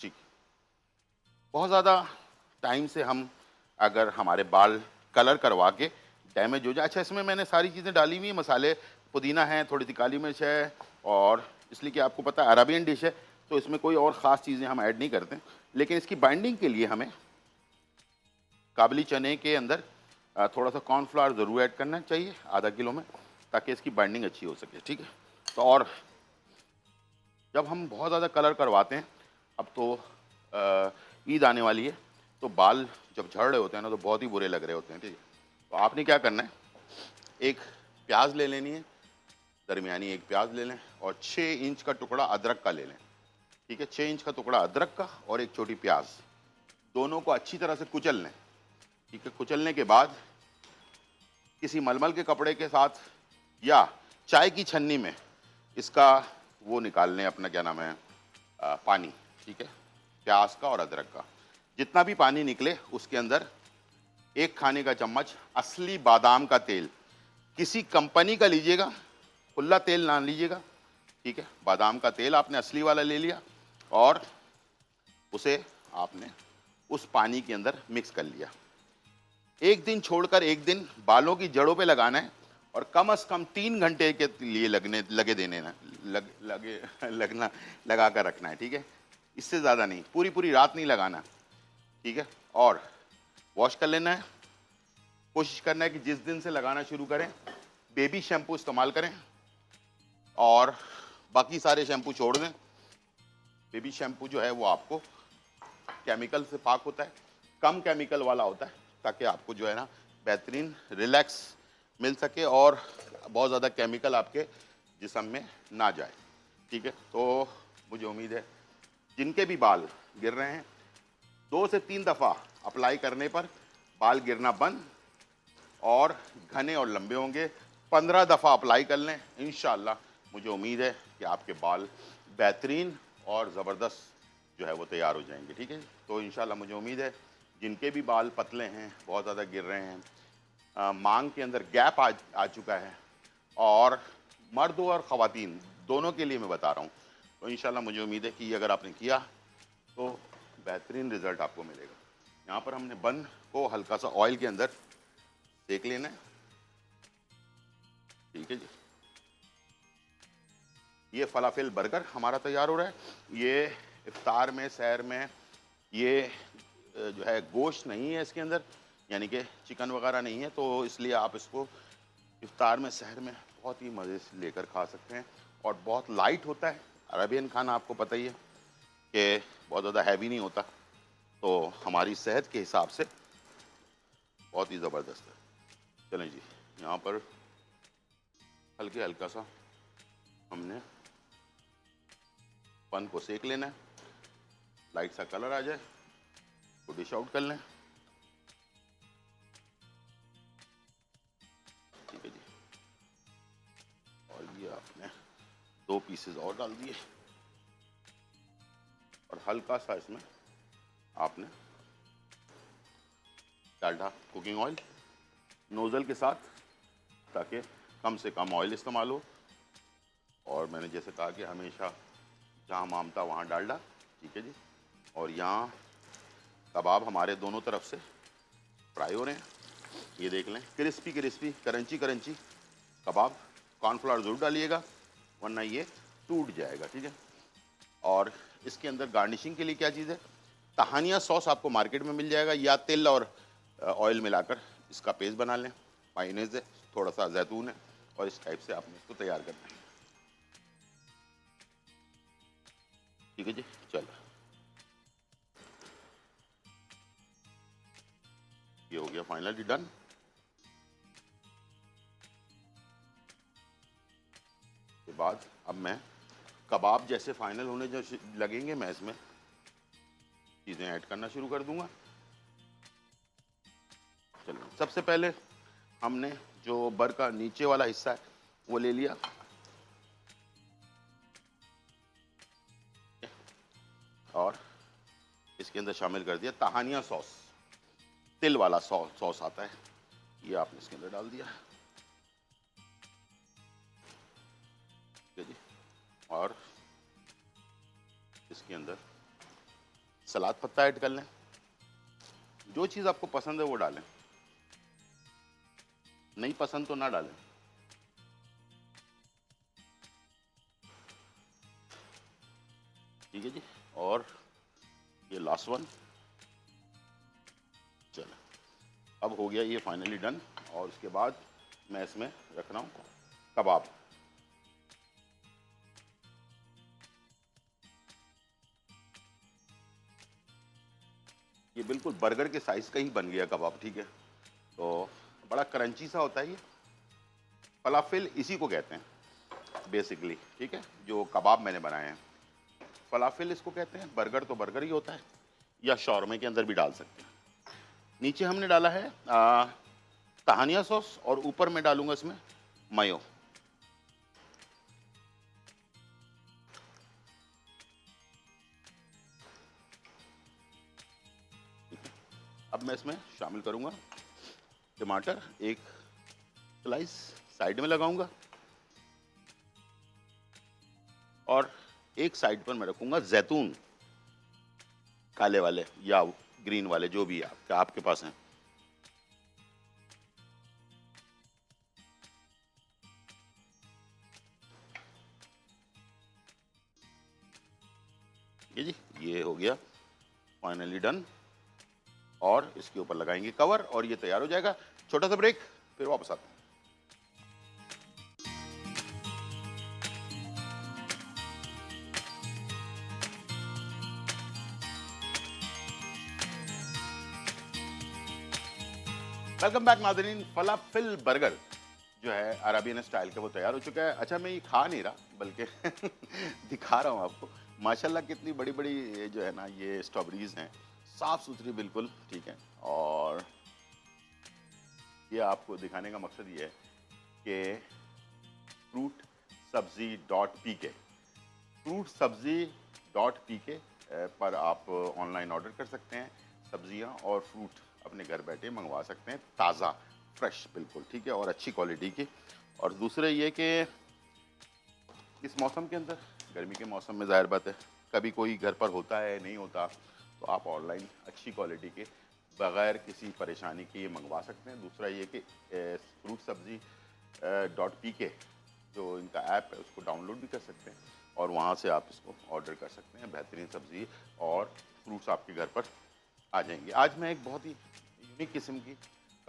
ٹھیک. بہت زیادہ ٹائم سے ہم اگر ہمارے بال کلر کروا کے ڈیمیج ہو جائے. اچھا اس میں نے ساری چیزیں ڈالی ہوئی ہیں, مسالے پودینہ ہیں, تھوڑی سی کالی مرچ ہے, اور اس لیے کہ آپ کو پتہ ہے عربین ڈش ہے تو اس میں کوئی اور خاص چیزیں ہم ایڈ نہیں کرتے. لیکن اس کی بائنڈنگ کے لیے ہمیں کابلی چنے کے اندر تھوڑا سا کارن فلاور ضرور ایڈ کرنا چاہیے, آدھا کلو میں, تاکہ اس کی بائنڈنگ اچھی ہو سکے. ٹھیک ہے. تو اور جب ہم بہت زیادہ کلر کرواتے ہیں, اب تو عید آنے والی ہے, تو بال جب جھڑ رہے ہوتے ہیں نا تو بہت ہی برے لگ رہے ہوتے ہیں. ٹھیک ہے. تو آپ نے کیا کرنا ہے, ایک پیاز لے لینی ہے, درمیانی ایک پیاز لے لیں, اور 6 انچ کا ٹکڑا ادرک کا لے لیں. ٹھیک ہے. 6 انچ کا ٹکڑا ادرک کا اور ایک چھوٹی پیاز, دونوں کو اچھی طرح سے کچل لیں. ٹھیک ہے. کچلنے کے بعد کسی ململ کے کپڑے کے ساتھ یا چائے کی چھنی میں اس کا وہ نکال لیں, اپنا کیا نام ہے, پانی. ٹھیک ہے. پیاز کا اور ادرک کا جتنا بھی پانی نکلے اس کے اندر 1 کھانے کا چمچ اصلی بادام کا تیل, کسی کمپنی کا لیجئے گا, کھلا تیل نہ لیجئے گا. ٹھیک ہے. بادام کا تیل آپ نے اصلی والا لے لیا, اور اسے آپ نے اس پانی کے اندر مکس کر لیا. 1 دن چھوڑ کر 1 دن بالوں کی جڑوں پہ لگانا ہے, اور کم از کم 3 گھنٹے کے لیے لگا کر رکھنا ہے. ٹھیک ہے. اس سے زیادہ نہیں, پوری رات نہیں لگانا. ٹھیک ہے. اور واش کر لینا ہے. کوشش کرنا ہے کہ جس دن سے لگانا شروع کریں بیبی شیمپو استعمال کریں, اور باقی سارے شیمپو چھوڑ دیں. بیبی شیمپو جو ہے وہ آپ کو کیمیکل سے پاک ہوتا ہے, کم کیمیکل والا ہوتا ہے, تاکہ آپ کو جو ہے نا بہترین ریلیکس مل سکے اور بہت زیادہ کیمیکل آپ کے جسم میں نہ جائے. ٹھیک ہے. تو مجھے امید ہے جن کے بھی بال گر رہے ہیں 2 سے 3 دفعہ اپلائی کرنے پر بال گرنا بند اور گھنے اور لمبے ہوں گے. 15 دفعہ اپلائی کر لیں, انشاءاللہ مجھے امید ہے کہ آپ کے بال بہترین اور زبردست جو ہے وہ تیار ہو جائیں گے. ٹھیک ہے. تو انشاءاللہ مجھے امید ہے جن کے بھی بال پتلے ہیں, بہت زیادہ گر رہے ہیں, مانگ کے اندر گیپ آ چکا ہے, اور مرد اور خواتین دونوں کے لیے میں بتا رہا ہوں, تو انشاءاللہ مجھے امید ہے کہ یہ اگر آپ نے کیا تو بہترین رزلٹ آپ کو ملے گا. یہاں پر ہم نے بن کو ہلکا سا آئل کے اندر سیک لینا ہے. ٹھیک ہے جی. یہ فلافل برگر ہمارا تیار ہو رہا ہے. یہ افطار میں, سحر میں, یہ جو ہے گوشت نہیں ہے اس کے اندر, یعنی کہ چکن وغیرہ نہیں ہے, تو اس لیے آپ اس کو افطار میں, سحر میں بہت ہی مزے سے لے کر کھا سکتے ہیں, اور بہت لائٹ ہوتا ہے. عربین کھانا آپ کو پتہ ہی ہے کہ بہت زیادہ ہیوی نہیں ہوتا, تو ہماری صحت کے حساب سے بہت ہی زبردست ہے. چلیں جی, یہاں پر ہلکا سا ہم نے پن کو سیک لینا ہے, لائٹ سا کلر آ جائے تو ڈش آؤٹ کر لیں. ٹھیک ہے جی. اور یہ آپ نے 2 پیسز اور ڈال دیے, اور ہلکا سا اس میں آپ نے ڈالڈا کوکنگ آئل نوزل کے ساتھ, تاکہ کم سے کم آئل استعمال ہو. اور میں نے جیسے کہا کہ ہمیشہ جہاں مامتا وہاں ڈالڈا. ٹھیک ہے جی. اور یہاں کباب ہمارے دونوں طرف سے فرائی ہو رہے ہیں, یہ دیکھ لیں, کرسپی کرنچی کباب. کارن فلاور ضرور ڈالیے گا ورنہ یہ ٹوٹ جائے گا. ٹھیک ہے. اور اس کے اندر گارنشنگ کے لیے کیا چیز ہے, تہانیہ سوس آپ کو مارکیٹ میں مل جائے گا, یا تل اور آئل ملا کر اس کا پیسٹ بنا لیں. مائونیز ہے, تھوڑا سا زیتون ہے, اور اس ٹائپ سے آپ نے اس کو تیار کرنا ہے. ٹھیک ہے جی. چلو یہ ہو گیا فائنلی ڈن. کے بعد اب میں کباب جیسے فائنل ہونے جو لگیں گے, میں اس میں چیزیں ایڈ کرنا شروع کر دوں گا. چلو, سب سے پہلے ہم نے جو بر کا نیچے والا حصہ ہے وہ لے لیا, اور اس کے اندر شامل کر دیا تہانیہ سوس. تل والا سوس آتا ہے, یہ آپ نے اس کے اندر ڈال دیا، ٹھیک ہے جی. اور اس کے اندر سلاد پتا ایڈ کر لیں. جو چیز آپ کو پسند ہے وہ ڈالیں، نہیں پسند تو نہ ڈالیں. ٹھیک ہے جی. اور یہ لاسٹ ون. چلیں اب ہو گیا یہ فائنلی ڈن. اور اس کے بعد میں اس میں رکھ رہا ہوں کباب. یہ بالکل برگر کے سائز کا ہی بن گیا کباب. ٹھیک ہے، تو بڑا کرنچی سا ہوتا ہے یہ. فلافل اسی کو کہتے ہیں بیسکلی. ٹھیک ہے، جو کباب میں نے بنائے ہیں فلافل اس کو کہتے ہیں. برگر تو برگر ہی ہوتا ہے، یا شاورمے کے اندر بھی ڈال سکتے ہیں. نیچے ہم نے ڈالا ہے تہانیہ سوس، اور اوپر میں ڈالوں گا اس میں میو. اب میں اس میں شامل کروں گا ٹماٹر. ایک سلائس سائڈ میں لگاؤں گا، اور ایک سائڈ پر میں رکھوں گا زیتون کالے والے یا گرین والے، جو بھی آپ کے پاس ہیں. ٹھیک ہے جی، یہ ہو گیا فائنلی ڈن. اور اس کے اوپر لگائیں گے کور، اور یہ تیار ہو جائے گا. چھوٹا سا بریک، پھر واپس آتے ہیں. ویلکم بیک ناظرین. فلافل برگر جو ہے عربین اسٹائل کا وہ تیار ہو چکا ہے. اچھا میں یہ کھا نہیں رہا بلکہ دکھا رہا ہوں آپ کو. ماشاءاللہ کتنی بڑی بڑی جو ہے نا یہ اسٹرابریز ہیں، صاف ستھری بالکل. ٹھیک ہے، اور یہ آپ کو دکھانے کا مقصد یہ ہے کہ فروٹ سبزی .pk فروٹ سبزی .pk پر آپ آن لائن آرڈر کر سکتے ہیں. سبزیاں اور فروٹ اپنے گھر بیٹھے منگوا سکتے ہیں، تازہ فریش بالکل. ٹھیک ہے، اور اچھی کوالٹی کی. اور دوسرے یہ کہ اس موسم کے اندر، گرمی کے موسم میں ظاہر بات ہے کبھی کوئی گھر پر ہوتا ہے نہیں ہوتا، تو آپ آن لائن اچھی کوالٹی کے بغیر کسی پریشانی کے یہ منگوا سکتے ہیں. دوسرا یہ کہ فروٹ سبزی .pk جو ان کا ایپ ہے اس کو ڈاؤن لوڈ بھی کر سکتے ہیں، اور وہاں سے آپ اس کو آرڈر کر سکتے ہیں. بہترین سبزی اور فروٹس آپ کے گھر پر آ جائیں گے. آج میں ایک بہت ہی یونیک قسم کی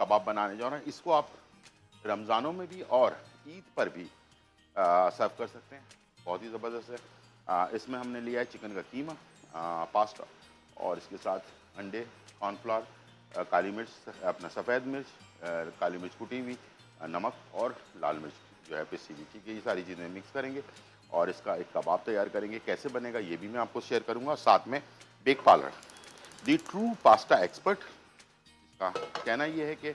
کباب بنانے جا رہا ہوں. اس کو آپ رمضانوں میں بھی اور عید پر بھی سرو کر سکتے ہیں. بہت ہی زبردست ہے. اس میں ہم نے لیا ہے چکن کا قیمہ، پاستا، اور اس کے ساتھ انڈے، کارن فلاور، کالی مرچ، اپنا سفید مرچ، کالی مرچ کوٹی ہوئی، نمک، اور لال مرچ جو ہے پسی ہوئی. ٹھیک ہے، یہ ساری چیزیں مکس کریں گے اور اس کا ایک کباب تیار کریں گے. کیسے بنے گا یہ بھی میں آپ کو شیئر کروں گا. ساتھ میں bake parlour the true pasta expert, اس کا کہنا یہ ہے کہ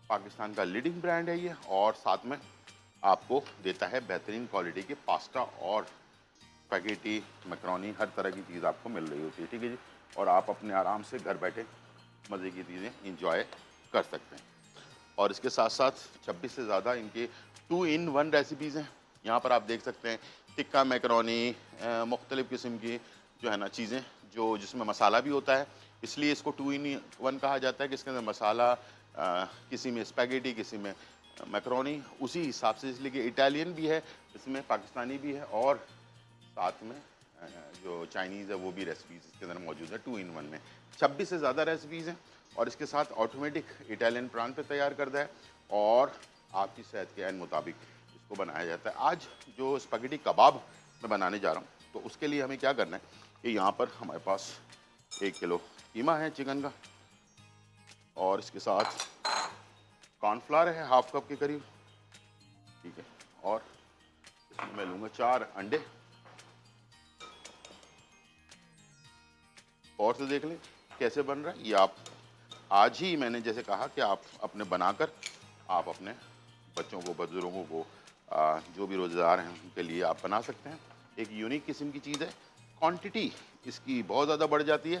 پاکستان کا لیڈنگ برانڈ ہے یہ، اور ساتھ میں آپ کو دیتا ہے بہترین کوالٹی کے پاستا اور اسپیگیٹی، میکرونی، ہر طرح کی چیز آپ کو مل رہی ہوتی ہے. ٹھیک ہے جی، اور آپ اپنے آرام سے گھر بیٹھے مزے کی چیزیں انجوائے کر سکتے ہیں. اور اس کے ساتھ ساتھ 26 سے زیادہ ان کے 2-in-1 ریسیپیز ہیں. یہاں پر آپ دیکھ سکتے ہیں ٹکا میکرونی، مختلف قسم کی جو ہے نا چیزیں جو جس میں مسالہ بھی ہوتا ہے، اس لیے اس کو 2-in-1 کہا جاتا ہے کہ اس کے اندر مسالہ، کسی میں اسپیگیٹی، کسی میں میکرونی، اسی حساب سے. اس لیے کہ اٹالین بھی ہے اس میں، پاکستانی بھی ہے، اور ساتھ میں جو چائنیز ہے وہ بھی ریسیپیز اس کے اندر موجود ہے 2-in-1 میں. 26 سے زیادہ ریسیپیز ہیں، اور اس کے ساتھ آٹومیٹک اٹالین پران پہ تیار کردہ ہے، اور آپ کی صحت کے عین مطابق اس کو بنایا جاتا ہے. آج جو اسپیگیٹی کباب میں بنانے جا رہا ہوں، تو اس کے لیے ہمیں کیا کرنا ہے کہ یہاں پر ہمارے پاس 1 کلو قیمہ ہے چکن کا، اور اس کے ساتھ کارن فلاور ہے ½ کپ کے قریب. ٹھیک ہے، اور اس میں لوں گا 4 انڈے. اور سے دیکھ لیں کیسے بن رہا ہے یہ. آپ آج ہی میں نے جیسے کہا کہ آپ اپنے بنا کر آپ اپنے بچوں کو، بزرگوں کو، جو بھی روزہ دار ہیں ان کے لیے آپ بنا سکتے ہیں. ایک یونیک قسم کی چیز ہے. کوانٹٹی اس کی بہت زیادہ بڑھ جاتی ہے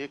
1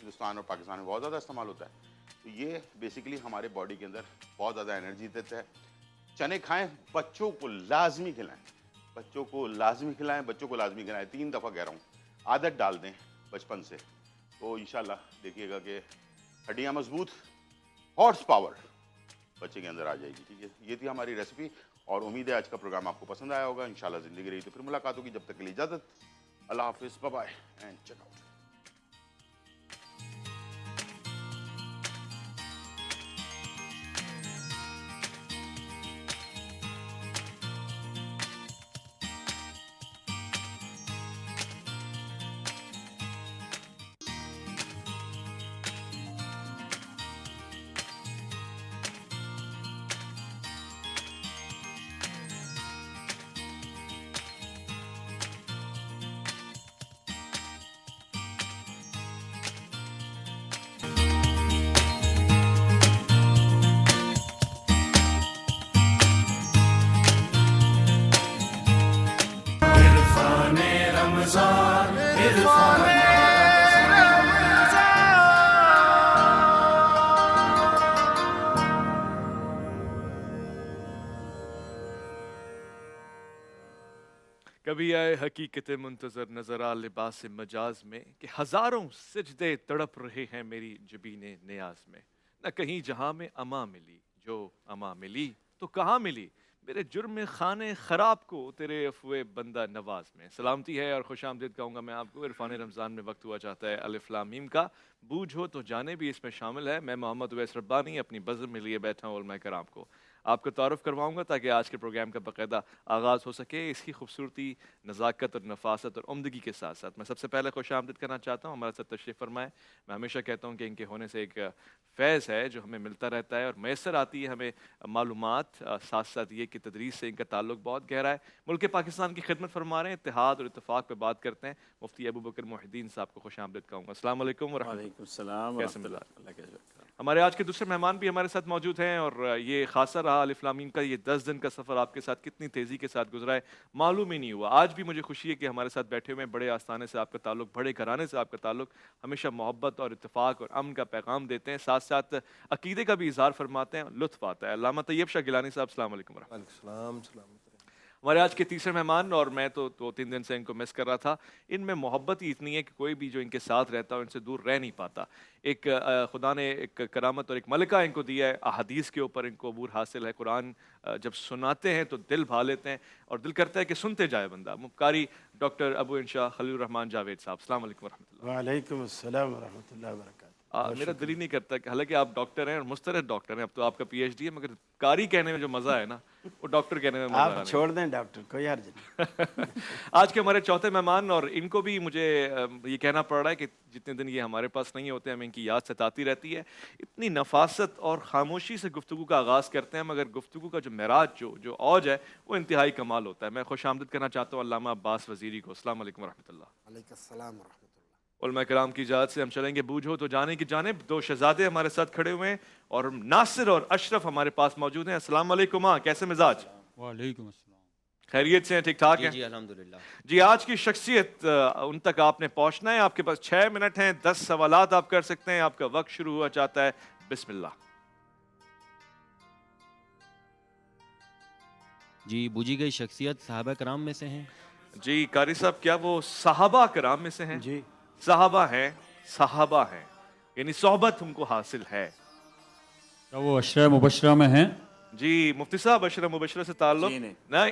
ہندوستان اور پاکستان میں بہت زیادہ استعمال ہوتا ہے. تو یہ بیسیکلی ہمارے باڈی کے اندر بہت زیادہ انرجی دیتا ہے. چنے کھائیں, بچوں کو لازمی کھلائیں, بچوں کو لازمی کھلائیں, بچوں کو لازمی کھلائیں. 3 دفعہ کہہ رہا ہوں, عادت ڈال دیں بچپن سے, تو انشاءاللہ دیکھیے گا کہ ہڈیاں مضبوط, ہارس پاور بچے کے اندر آ جائے گی. ٹھیک ہے, یہ تھی ہماری ریسیپی, اور امید ہے آج کا پروگرام آپ کو پسند آیا ہوگا. انشاءاللہ زندگی رہی تو پھر ملاقات ہوگی. جب تک کے لیے اجازت, اللہ حافظ, bye bye and check out. کبھی آئے حقیقت منتظر نظر آ لباس مجاز میں کہ ہزاروں سجدے تڑپ رہے ہیں میری جبین نیاز میں. نہ کہیں جہاں میں اما ملی, جو اما ملی تو کہاں ملی, میرے جرم خانے خراب کو تیرے عفو بندہ نواز میں. سلامتی ہے اور خوش آمدید کہوں گا میں آپ کو. عرفان رمضان میں وقت ہوا چاہتا ہے الف لام میم کا, بوجھ ہو تو جانے بھی اس میں شامل ہے. میں محمد اویس ربانی اپنی بزم میں لیے بیٹھا ہوں علماء کرام کو. آپ کو تعارف کرواؤں گا تاکہ آج کے پروگرام کا باقاعدہ آغاز ہو سکے اس کی خوبصورتی, نزاکت اور نفاست اور عمدگی کے ساتھ ساتھ. میں سب سے پہلے خوش آمدید کرنا چاہتا ہوں ہمارے ساتھ تشریف فرمائے. میں ہمیشہ کہتا ہوں کہ ان کے ہونے سے ایک فیض ہے جو ہمیں ملتا رہتا ہے اور میسر آتی ہے ہمیں معلومات. ساتھ ساتھ یہ کہ تدریس سے ان کا تعلق بہت گہرا ہے. ملک پاکستان کی خدمت فرما رہے ہیں, اتحاد اور اتفاق پہ بات کرتے ہیں. مفتی ابو بکر محی الدین صاحب کو خوش آمدید کہوں گا. السلام علیکم ورحمۃ اللہ. وعلیکم السلام ورحمۃ اللہ. ہمارے آج کے دوسرے مہمان بھی ہمارے ساتھ موجود ہیں, اور یہ خاصہ رہا الف لام میم کا یہ 10 دن کا سفر آپ کے ساتھ کتنی تیزی کے ساتھ گزرا ہے معلوم ہی نہیں ہوا. آج بھی مجھے خوشی ہے کہ ہمارے ساتھ بیٹھے ہوئے ہیں, بڑے آستانے سے آپ کا تعلق, بڑے گھرانے سے آپ کا تعلق, ہمیشہ محبت اور اتفاق اور امن کا پیغام دیتے ہیں, ساتھ ساتھ عقیدے کا بھی اظہار فرماتے ہیں, لطف آتا ہے. علامہ طیب شاہ گیلانی صاحب السلام علیکم ورحمۃ اللہ. ہمارے آج کے تیسرے مہمان, اور میں تو 2-3 دن سے ان کو مس کر رہا تھا, ان میں محبت ہی اتنی ہے کہ کوئی بھی جو ان کے ساتھ رہتا ہے ان سے دور رہ نہیں پاتا. ایک خدا نے ایک کرامت اور ایک ملکہ ان کو دیا ہے, احادیث کے اوپر ان کو عبور حاصل ہے. قرآن جب سناتے ہیں تو دل بھا لیتے ہیں اور دل کرتا ہے کہ سنتے جائے بندہ. قاری ڈاکٹر ابو انشا خلیل الرحمان جاوید صاحب السلام علیکم ورحمۃ اللہ. وعلیکم السلام ورحمۃ اللہ وبرکاتہ. میرا دل ہی نہیں کرتا کہ حالانکہ آپ ڈاکٹر ہیں اور مسترد ڈاکٹر ہیں, اب تو آپ کا پی ایچ ڈی ہے, مگر قاری کہنے میں جو مزہ ہے نا وہ ڈاکٹر کہنے میں مزہ آپ نہیں. چھوڑ دیں ڈاکٹر, کوئی حرج نہیں. آج کے ہمارے چوتھے مہمان, اور ان کو بھی مجھے یہ کہنا پڑ رہا ہے کہ جتنے دن یہ ہمارے پاس نہیں ہوتے ہمیں ان کی یاد ستاتی رہتی ہے. اتنی نفاست اور خاموشی سے گفتگو کا آغاز کرتے ہیں, مگر گفتگو کا جو معراج جو اوج ہے وہ انتہائی کمال ہوتا ہے. میں خوش آمدید کرنا چاہتا ہوں علامہ عباس وزیری کو. السلام علیکم ورحمۃ اللہ. وعلیکم السلام ورحمۃ اللہ. علماء کرام کی اجازت سے ہم چلیں گے بوجھ ہو تو جانے کی جانب. 2 شہزادے ہمارے ساتھ کھڑے ہوئے ہیں اور ناصر اور اشرف ہمارے پاس موجود ہیں. السلام علیکم. کیسے مزاج؟ وعلیکم السلام. خیریت سے ہیں, ٹھیک ٹھاک ہیں؟ جی الحمدللہ. جی آج کی شخصیت ان تک آپ نے پہنچنا ہے. آپ کے پاس 6 منٹ ہیں, 10 سوالات آپ کر سکتے ہیں. آپ کا وقت شروع ہوا چاہتا ہے, بسم اللہ. جی بوجھی گئی شخصیت صحابہ کرام میں سے ہیں؟ جی قاری صاحب, کیا وہ صحابہ کرام میں سے ہیں؟ جی صحابہ ہیں, یعنی صحبت ان کو حاصل ہے. کیا وہ عشرہ مبشرہ میں ہیں؟ جی مفتی صاحب عشرہ مبشرہ سے تعلق جی نہیں,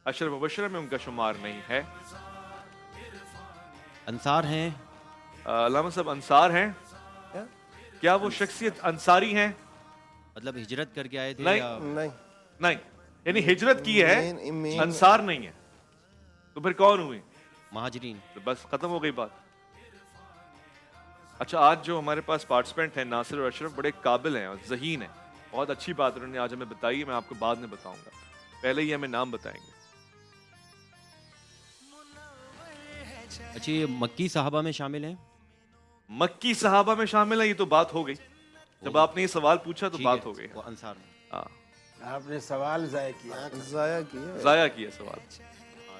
عشرہ مبشرہ میں ان کا شمار نہیں ہے. انصار ہیں؟ علامہ صاحب انصار ہیں. کیا وہ شخصیت انصاری ہیں؟ مطلب ہجرت کر کے آئے تھے؟ نہیں, یعنی ہجرت کی ہے, انصار نہیں ہے. تو پھر کون ہوئے؟ مہاجرین. بس ختم ہو گئی بات. اچھا, آج جو ہمارے پاس پارٹیسپینٹ ہیں ناصر اور اشرف بڑے قابل ہیں اور ذہین ہیں. بہت اچھی بات انہوں نے آج ہمیں بتائی ہے, میں آپ کو بعد میں بتاؤں گا, پہلے ہی ہمیں نام بتائیں گے. اچھا یہ مکی صحابہ میں شامل ہیں؟ مکی صحابہ میں شامل ہیں, یہ تو بات ہو گئی. جب آپ نے یہ سوال پوچھا تو بات ہو گئی. وہ انصار میں. آپ نے سوال ضائع کیا. ضائع کیا سوال.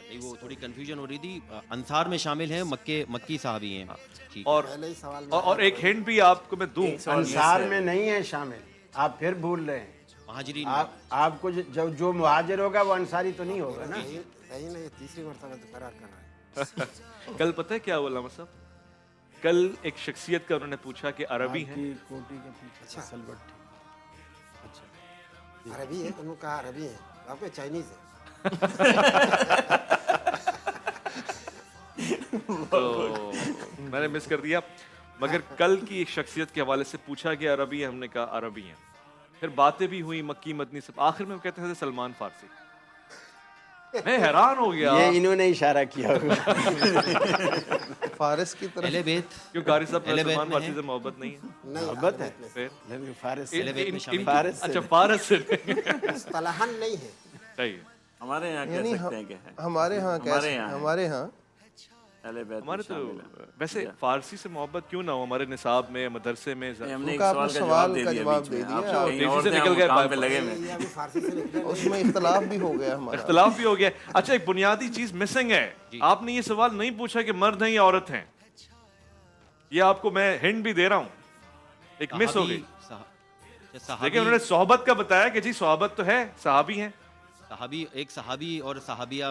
نہیں وہ تھوڑی کنفیوژن ہو رہی تھی. انصار میں شامل ہیں, مکی صحابی ہیں. ٹھیک ہے. اور ایک ہنٹ بھی آپ کو میں دوں, انصار میں نہیں ہے شامل, آپ پھر بھول رہے ہیں. مہاجرین آپ کو جو مہاجر ہوگا وہ انصاری تو نہیں ہوگا نا. صحیح نہیں, تیسری مرتبہ قرار کر رہا ہے. کل پتہ ہے کیا علامہ صاحب, کل ایک شخصیت کا انہوں نے پوچھا کہ عربی ہیں, کوٹی کے پیچھے سلوٹ. عربی ہے, انہوں نے کہا عربی ہے, آپ کے چائنیز ہے. تو میں نے مس کر دیا. مگر کل کی ایک شخصیت کے حوالے سے پوچھا کہ عربی ہے, ہم نے کہا عربی ہیں. پھر باتیں بھی ہوئی مکی مدنی سے, آخر میں وہ کہتے ہیں سلمان فارسی. میں حیران ہو گیا, یہ انہوں نے اشارہ کیا ہوگا فارس کی طرف. اہل بیت. کیوں قاری صاحب کو سلمان فارسی سے محبت نہیں ہے؟ محبت ہے. پھر فارس اہل بیت میں شامل. اچھا فارس سے اصطلاحاً نہیں ہے. صحیح. ہمارے یہاں کہہ سکتے ہیں کہ ہے. ہمارے ہاں ہمارے یہاں اہل بیت ہمارے تو ویسے فارسی سے محبت کیوں نہ ہو, ہمارے نصاب میں مدرسے میں ہم نے ایک سوال کا جواب دے دیا. تیزی سے نکل گئے, لگے میں یہ ابھی فارسی سے نکلا, اس میں اختلاف بھی ہو گیا ہمارا. اختلاف بھی ہو گیا. اچھا ایک بنیادی چیز مسنگ ہے, آپ نے یہ سوال نہیں پوچھا کہ مرد ہیں یا عورت ہیں. یہ آپ کو میں ہنٹ بھی دے رہا ہوں, ایک مس ہو گئی. لیکن انہوں نے صحبت کا بتایا کہ جی صحبت تو ہے, صحابی ہیں. صحابی, ایک صحابی اور صحابیہ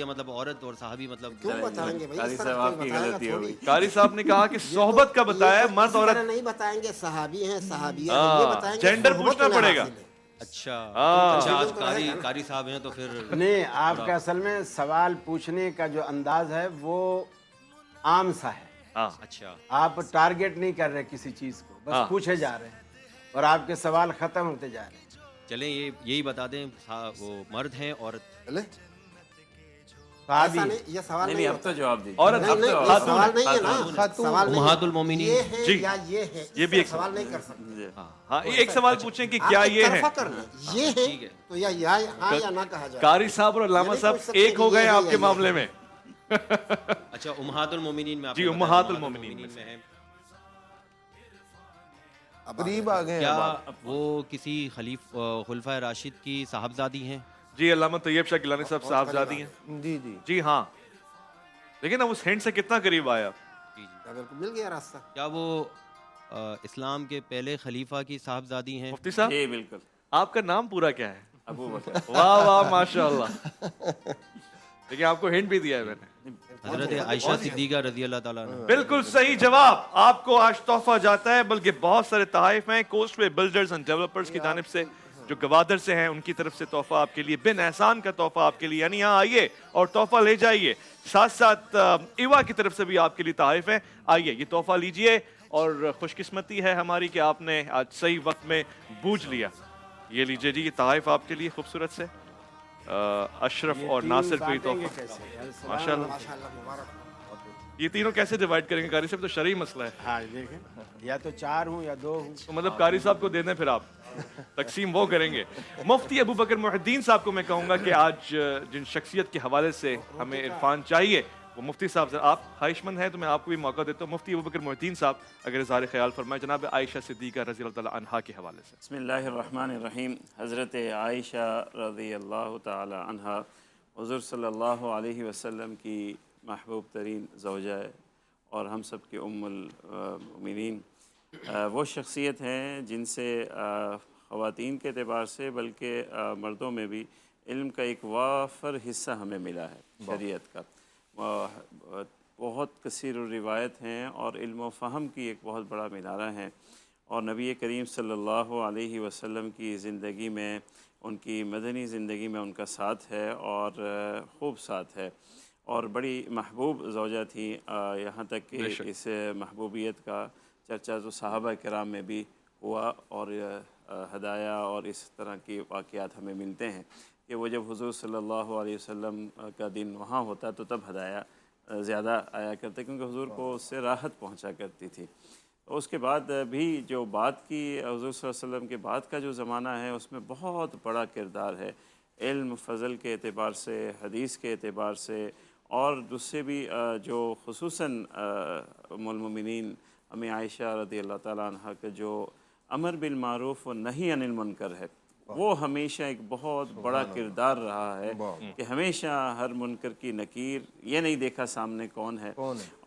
مطلب عورت اور صحابی مطلب. کیوں بتائیں گے بھائی, قاری اس صاحب طرح آپ کی غلطی ہو گئی. قاری صاحب نے کہا کہ صحبت کا بتایا, مرد عورت نہیں بتائیں گے صحابی ہیں صحابیہ ہیں, یہ بتائیں گے جینڈر پوچھنا پڑے گا. اچھا آج قاری صاحب ہیں تو پھر نہیں, آپ کا اصل میں سوال پوچھنے کا جو انداز ہے وہ عام سا ہے. اچھا آپ ٹارگٹ نہیں کر رہے کسی چیز کو, بس پوچھے جا رہے ہیں اور آپ کے سوال ختم ہوتے جا رہے ہیں. چلیں یہی بتا دیں, وہ مرد ہیں عورت. یہ سوال نہیں, اب تو جواب دیجیے. عورت سوال نہیں ہے نا, سوال امہات المومنین. یہ ہے یا یہ ہے, یہ بھی ایک سوال نہیں کر سکتے. ہاں ایک سوال پوچھیں کہ کیا یہ ہے. یہ ہے تو یا ہاں یا نہ کہا جائے. قاری صاحب اور علامہ صاحب ایک ہو گئے آپ کے معاملے میں. اچھا امہات المومنین میں, جی امہات المومنین میں ہے. قریب آ گئے. کیا وہ کسی خلفۂ راشد کی صاحبزادی ہیں؟ جی علامہ طیب شاہ گیلانی صاحب صاحبزادی ہیں. جی جی جی ہاں, لیکن اب اس ہنٹ سے کتنا قریب آیا. بالکل مل گیا راستہ. کیا وہ اسلام کے پہلے خلیفہ کی صاحبزادی ہیں؟ مفتی صاحب جی بالکل. آپ کا نام پورا کیا ہے؟ ابو بکر. واہ واہ ماشاء اللہ. لیکن آپ کو ہنٹ بھی دیا ہے میں نے. حضرت عائشہ صدیقہ رضی اللہ تعالیٰ عنہ. بالکل صحیح جواب. آپ کو آج تحفہ جاتا ہے, بلکہ بہت سارے تحائف ہیں Coast Way Builders and Developers کی جانب سے, جو گوادر سے ہیں ان کی طرف سے تحفہ آپ کے لیے, بن احسان کا تحفہ آپ کے لیے. یعنی یہاں آئیے اور تحفہ لے جائیے. ساتھ ساتھ ایوا کی طرف سے بھی آپ کے لیے تحائف ہیں. آئیے یہ تحفہ لیجئے, اور خوش قسمتی ہے ہماری کہ آپ نے آج صحیح وقت میں بوجھ لیا. یہ لیجئے جی, یہ تحائف آپ کے لیے خوبصورت سے. اشرف اور ناصر کو یہ تحفہ ماشاء اللہ. یہ تینوں کیسے ڈیوائیڈ کریں گے قاری صاحب, تو شرعی مسئلہ ہے. ہاں دیکھیں, یا تو 4 ہوں یا 2 ہوں. تو مطلب قاری صاحب کو دے دیں, پھر آپ تقسیم وہ کریں گے. مفتی ابو بکر محی الدین صاحب کو میں کہوں گا کہ آج جن شخصیت کے حوالے سے ہمیں عرفان چاہیے وہ مفتی صاحب سے, آپ خواہش مند ہیں تو میں آپ کو بھی موقع دیتا ہوں. مفتی ابو بکر محی الدین صاحب اگر اظہار خیال فرمائیں جناب عائشہ صدیقہ رضی اللہ تعالیٰ عنہا کے حوالے سے. بسم اللہ الرحمن الرحیم. حضرت عائشہ رضی اللہ تعالی عنہا حضور صلی اللہ علیہ وسلم کی محبوب ترین زوجہ اور ہم سب کی ام المؤمنین, وہ شخصیت ہیں جن سے خواتین کے اعتبار سے بلکہ مردوں میں بھی علم کا ایک وافر حصہ ہمیں ملا ہے. شریعت کا بہت کثیر الروایت ہیں اور علم و فہم کی ایک بہت بڑا مینارہ ہیں. اور نبی کریم صلی اللہ علیہ وسلم کی زندگی میں, ان کی مدنی زندگی میں ان کا ساتھ ہے اور خوب ساتھ ہے, اور بڑی محبوب زوجہ تھی. یہاں تک کہ اس محبوبیت کا چرچا تو صحابہ کرام میں بھی ہوا, اور ہدایہ اور اس طرح کی واقعات ہمیں ملتے ہیں کہ وہ جب حضور صلی اللہ علیہ وسلم کا دن وہاں ہوتا تو تب ہدایہ زیادہ آیا کرتے, کیونکہ حضور کو اس سے راحت پہنچا کرتی تھی. اس کے بعد بھی جو بعد کی حضور صلی اللہ علیہ وسلم کے بعد کا جو زمانہ ہے اس میں بہت بڑا کردار ہے علم فضل کے اعتبار سے, حدیث کے اعتبار سے, اور دوسرے بھی جو خصوصاً ام المؤمنین امی عائشہ رضی اللہ تعالیٰ عنہ کا جو امر بالمعروف و نہی عن المنکر ہے, وہ ہمیشہ ایک بہت بڑا کردار رہا ہے کہ ہمیشہ ہر منکر کی نکیر، یہ نہیں دیکھا سامنے کون ہے،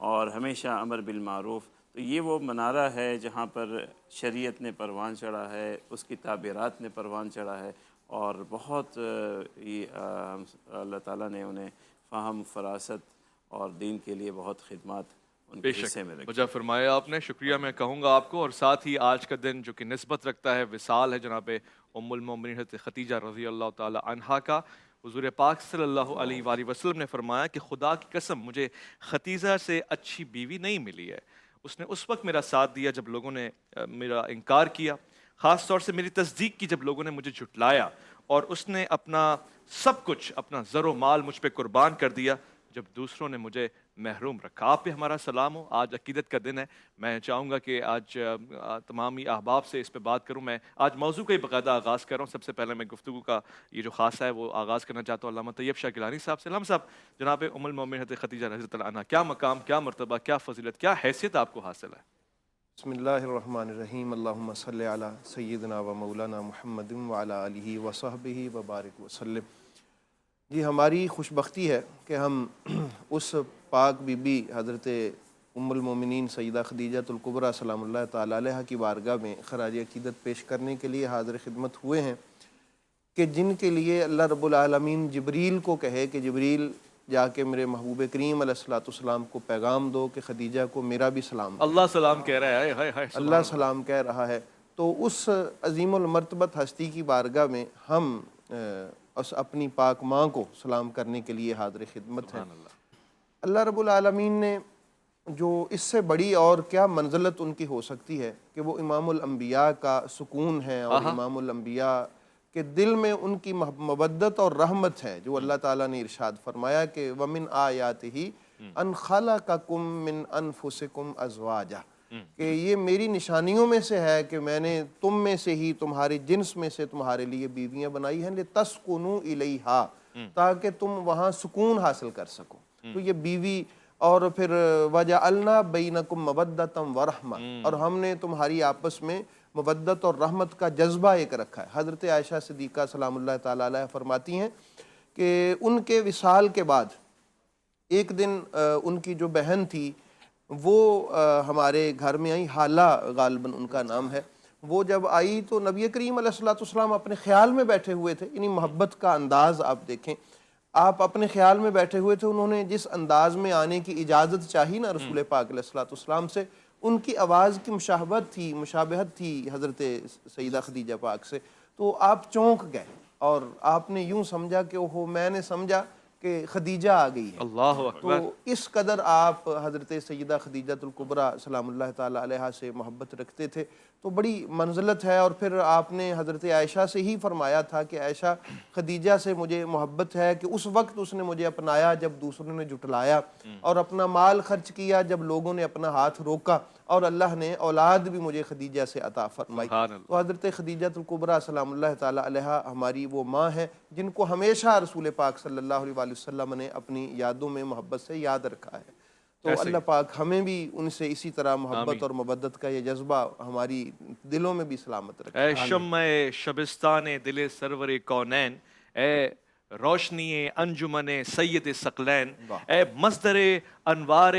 اور ہمیشہ امر بالمعروف. تو یہ وہ منارہ ہے جہاں پر شریعت نے پروان چڑھا ہے، اس کی تعبیرات نے پروان چڑھا ہے، اور بہت اللہ تعالیٰ نے انہیں فہم، فراست اور دین کے لیے بہت خدمات ان کے حصے میں رکھی. وجہ فرمایا آپ نے، شکریہ میں کہوں گا آپ کو. اور ساتھ ہی آج کا دن جو کہ نسبت رکھتا ہے، وصال ہے جناب ام المومنین حضرت خدیجہ رضی اللہ تعالی عنہا کا. حضور پاک صلی اللہ علیہ وآلہ وسلم نے فرمایا کہ خدا کی قسم مجھے خدیجہ سے اچھی بیوی نہیں ملی ہے. اس نے اس وقت میرا ساتھ دیا جب لوگوں نے میرا انکار کیا، خاص طور سے میری تصدیق کی جب لوگوں نے مجھے جھٹلایا، اور اس نے اپنا سب کچھ، اپنا زر و مال مجھ پہ قربان کر دیا جب دوسروں نے مجھے محروم رکھا. آپ پہ ہمارا سلام ہو. آج عقیدت کا دن ہے. میں چاہوں گا کہ آج تمامی احباب سے اس پہ بات کروں. میں آج موضوع کا ہی باقاعدہ آغاز کر رہا ہوں. سب سے پہلے میں گفتگو کا یہ جو خاصہ ہے وہ آغاز کرنا چاہتا ہوں علامہ طیب شاہ گیلانی صاحب سے. علامہ صاحب، جناب ام المومنین حضرت خدیجہ رضی اللہ عنہا، کیا مقام، کیا مرتبہ، کیا فضیلت، کیا حیثیت آپ کو حاصل ہے؟ بسم اللہ الرحمن الرحیم. اللہم صلی علی سیدنا و مولانا محمد وعلی آلہ وصحبہ وبارک وسلم. جی، ہماری خوش بختی ہے کہ ہم اس پاک بی بی حضرت ام المومنین سیدہ خدیجہ الکبریٰ سلام اللہ تعالی علیہ کی بارگاہ میں خراج عقیدت پیش کرنے کے لیے حاضر خدمت ہوئے ہیں، کہ جن کے لیے اللہ رب العالمین جبریل کو کہے کہ جبریل جا کے میرے محبوب کریم علیہ الصلوۃ والسلام کو پیغام دو کہ خدیجہ کو میرا بھی سلام. اللہ سلام کہہ رہا ہے، اللہ سلام کہہ رہا ہے. تو اس عظیم المرتبت ہستی کی بارگاہ میں ہم اس اپنی پاک ماں کو سلام کرنے کے لیے حاضر خدمت ہیں. اللہ رب العالمین نے جو اس سے بڑی اور کیا منزلت ان کی ہو سکتی ہے کہ وہ امام الانبیاء کا سکون ہے، اور امام الانبیاء کہ دل میں ان کی مودت اور رحمت ہے، جو اللہ تعالیٰ نے ارشاد فرمایا کہ وَمِنْ آیَاتِهِ أَنْ خَلَقَكُم مِّنْ أَنفُسِكُمْ أَزْوَاجًا، کہ یہ میری نشانیوں میں سے ہے کہ میں نے تم میں سے ہی، تمہارے جنس میں سے تمہارے لیے بیویاں بنائی ہیں، لِتَسْكُنُوا إِلَيْهَا، تاکہ تم وہاں سکون حاصل کر سکو. تو یہ بیوی، اور پھر وَجَعَلْنَا بَيْنَكُمْ مَوَدَّةً وَرَحْمَةً، اور ہم نے تمہاری آپس میں مودت اور رحمت کا جذبہ ایک رکھا ہے. حضرت عائشہ صدیقہ سلام اللہ تعالیٰ علیہ فرماتی ہیں کہ ان کے وصال کے بعد ایک دن ان کی جو بہن تھی وہ ہمارے گھر میں آئی، حالہ غالباً ان کا نام ہے. وہ جب آئی تو نبی کریم علیہ الصلوۃ والسلام اپنے خیال میں بیٹھے ہوئے تھے. یعنی محبت کا انداز آپ دیکھیں، آپ اپنے خیال میں بیٹھے ہوئے تھے. انہوں نے جس انداز میں آنے کی اجازت چاہی نا رسول پاک علیہ الصلوۃ والسلام سے، ان کی آواز کی مشابہت تھی حضرت سیدہ خدیجہ پاک سے. تو آپ چونک گئے اور آپ نے یوں سمجھا کہ اوہو، میں نے سمجھا کہ خدیجہ آ گئی ہے. اللہ اکبر. تو اس قدر آپ حضرت سیدہ خدیجہ الکبریٰ سلام اللہ تعالی علیہ سے محبت رکھتے تھے. تو بڑی منزلت ہے. اور پھر آپ نے حضرت عائشہ سے ہی فرمایا تھا کہ عائشہ، خدیجہ سے مجھے محبت ہے کہ اس وقت اس نے مجھے اپنایا جب دوسروں نے جھٹلایا، اور اپنا مال خرچ کیا جب لوگوں نے اپنا ہاتھ روکا، اور اللہ نے اولاد بھی مجھے خدیجہ سے عطا فرمائی. تو حضرت خدیجہ الکبریٰ سلام اللہ تعالی علیہ ہماری وہ ماں ہیں جن کو ہمیشہ رسول پاک صلی اللہ علیہ وآلہ وسلم نے اپنی یادوں میں محبت سے یاد رکھا ہے. تو اللہ پاک ہمیں بھی ان سے اسی طرح محبت اور مودت کا یہ جذبہ ہماری دلوں میں بھی سلامت رکھے. اے شمع شبستان دل سرور کونین، اے روشنی انجمن سید ثقلین، اے مصدر انوار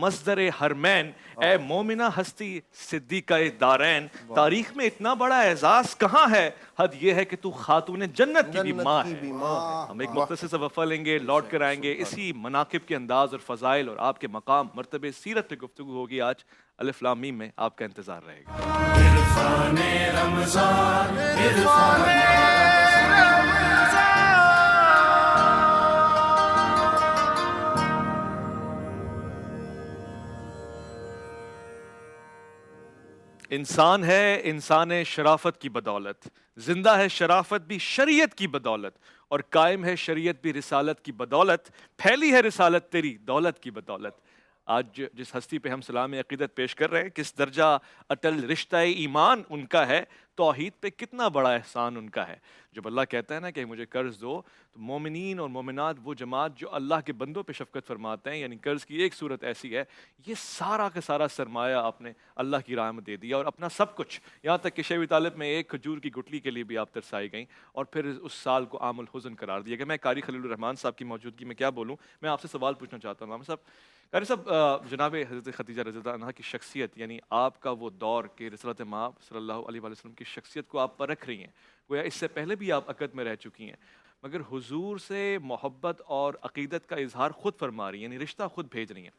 مصدر حرمین، اے مومنہ ہستی صدیقہ دارین. تاریخ میں اتنا بڑا اعزاز کہاں ہے، حد یہ ہے کہ تو خاتون جنت کی بھی ماں ہے. ہم ایک مختصر سا وقفہ لیں گے، لوٹ کر آئیں گے. اسی مناقب کے انداز اور فضائل اور آپ کے مقام مرتبہ سیرت پہ گفتگو ہوگی آج. الف لام میم میں آپ کا انتظار رہے گا. عرفان رمضان، عرفان انسان ہے انسان شرافت کی بدولت، زندہ ہے شرافت بھی شریعت کی بدولت، اور قائم ہے شریعت بھی رسالت کی بدولت، پھیلی ہے رسالت تیری دولت کی بدولت. آج جس ہستی پہ ہم سلام عقیدت پیش کر رہے ہیں، کس درجہ اٹل رشتہ ایمان ان کا ہے، توحید پہ کتنا بڑا احسان ان کا ہے. جب اللہ کہتا ہے نا کہ مجھے قرض دو، تو مومنین اور مومنات وہ جماعت جو اللہ کے بندوں پہ شفقت فرماتے ہیں، یعنی قرض کی ایک صورت ایسی ہے، یہ سارا کا سارا سرمایہ آپ نے اللہ کی راہ میں دے دیا، اور اپنا سب کچھ، یہاں تک کہ شیب طالب میں ایک کھجور کی گٹلی کے لیے بھی آپ ترسائی گئیں، اور پھر اس سال کو عام الحزن قرار دیا گیا. میں قاری خلیل الرحمان صاحب کی موجودگی میں کیا بولوں، میں آپ سے سوال پوچھنا چاہتا ہوں. عامر صاحب، قاری صاحب، جناب حضرت خدیجہ رضی اللہ عنہا کی شخصیت، یعنی آپ کا وہ دور کہ رسالت مآب صلی اللہ علیہ وآلہ وسلم کی شخصیت کو آپ پرکھ رہی ہیں، گویا اس سے پہلے بھی آپ عقد میں رہ چکی ہیں، مگر حضور سے محبت اور عقیدت کا اظہار خود فرما رہی ہیں، یعنی رشتہ خود بھیج رہی ہیں.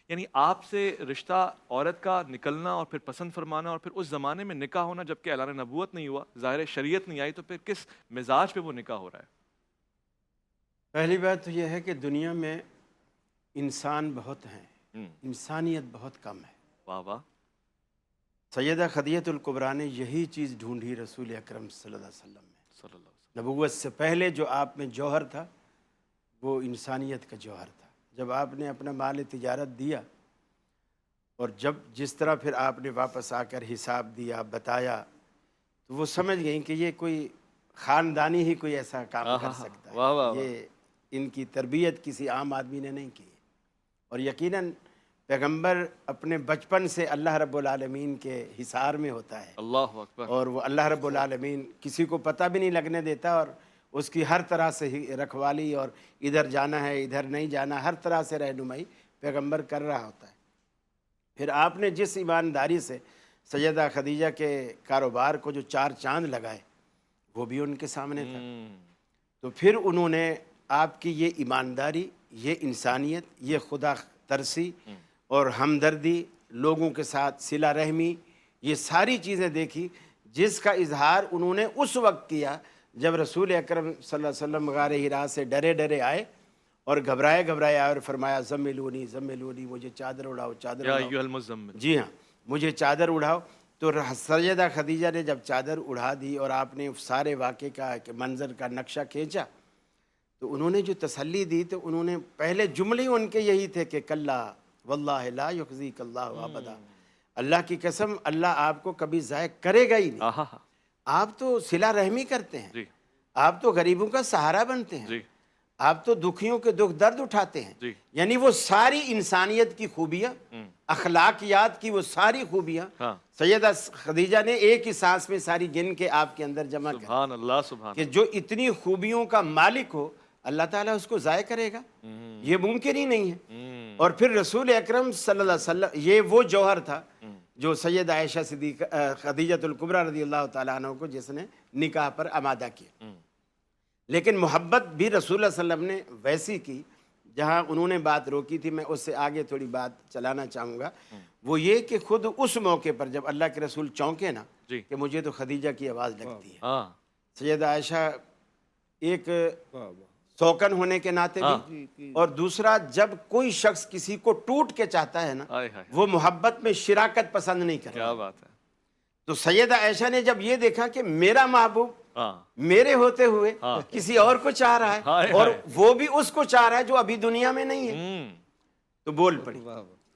یعنی آپ سے رشتہ عورت کا نکلنا اور پھر پسند فرمانا، اور پھر اس زمانے میں نکاح ہونا جبکہ اعلان نبوت نہیں ہوا، ظاہر شریعت نہیں آئی، تو پھر کس مزاج پہ وہ نکاح ہو رہا ہے؟ پہلی بات تو یہ ہے کہ دنیا میں انسان بہت ہیں، انسانیت بہت کم ہے. واہ واہ. سیدہ خدیجہ الکبریٰ نے یہی چیز ڈھونڈی رسول اکرم صلی اللہ علیہ وسلم میں. نبوت سے پہلے جو آپ میں جوہر تھا وہ انسانیت کا جوہر تھا. جب آپ نے اپنا مال تجارت دیا، اور جب جس طرح پھر آپ نے واپس آ کر حساب دیا، بتایا، تو وہ سمجھ گئیں کہ یہ کوئی خاندانی ہی کوئی ایسا کام کر سکتا ہے، یہ ان کی تربیت کسی عام آدمی نے نہیں کی. اور یقیناً پیغمبر اپنے بچپن سے اللہ رب العالمین کے حصار میں ہوتا ہے، اللہ اکبر، اور وہ اللہ رب العالمین کسی کو پتہ بھی نہیں لگنے دیتا، اور اس کی ہر طرح سے رکھوالی، اور ادھر جانا ہے ادھر نہیں جانا، ہر طرح سے رہنمائی پیغمبر کر رہا ہوتا ہے. پھر آپ نے جس ایمانداری سے سیدہ خدیجہ کے کاروبار کو جو 4 چاند لگائے، وہ بھی ان کے سامنے تھا. تو پھر انہوں نے آپ کی یہ ایمانداری، یہ انسانیت، یہ خدا ترسی اور ہمدردی، لوگوں کے ساتھ صلہ رحمی، یہ ساری چیزیں دیکھی، جس کا اظہار انہوں نے اس وقت کیا جب رسول اکرم صلی اللہ علیہ وسلم غار حرا سے ڈرے ڈرے آئے اور گھبرائے گھبرائے آئے، اور فرمایا زملونی زملونی، مجھے چادر اڑاؤ، چادر یا اڑاؤ. ایھا المزمل، جی ہاں، مجھے چادر اڑاؤ. تو سیدہ خدیجہ نے جب چادر اڑا دی اور آپ نے سارے واقعے کا منظر کا نقشہ کھینچا، تو انہوں نے جو تسلی دی، تو انہوں نے پہلے جملے ان کے یہی تھے کہ کلا واللہ لا یخزیک اللہ ابدا، اللہ کی قسم اللہ آپ کو کبھی ضائع کرے گا ہی نہیں. آپ تو صلہ رحمی کرتے ہیں، آپ تو غریبوں کا سہارا بنتے ہیں، آپ تو دکھیوں کے دکھ درد اٹھاتے ہیں. یعنی وہ ساری انسانیت کی خوبیاں، اخلاقیات کی وہ ساری خوبیاں سیدہ خدیجہ نے ایک ہی سانس میں ساری گن کے آپ کے اندر جمع کر. سبحان اللہ، سبحان کہ جو اتنی خوبیوں کا مالک ہو، اللہ تعالیٰ اس کو ضائع کرے گا، یہ ممکن ہی نہیں ہے. اور پھر رسول اکرم صلی اللہ علیہ وسلم، یہ وہ جوہر تھا جو سید عائشہ صدیقہ خدیجہ الکبریٰ رضی اللہ تعالیٰ عنہ کو جس نے نکاح پر آمادہ کیا. لیکن محبت بھی رسول اللہ علیہ وسلم نے ویسی کی، جہاں انہوں نے بات روکی تھی، میں اس سے آگے تھوڑی بات چلانا چاہوں گا. وہ یہ کہ خود اس موقع پر جب اللہ کے رسول چونکے نا کہ مجھے تو خدیجہ کی آواز لگتی ہے، سیدہ عائشہ ایک سوکن ہونے کے ناطے بھی، اور دوسرا جب کوئی شخص کسی کو ٹوٹ کے چاہتا ہے نا، وہ محبت میں شراکت پسند نہیں کرتا. کیا بات ہے. تو سیدہ عائشہ نے جب یہ دیکھا کہ میرا محبوب میرے ہوتے ہوئے کسی اور کو چاہ رہا ہے، اور وہ بھی اس کو چاہ رہا ہے جو ابھی دنیا میں نہیں ہے، تو بول پڑی،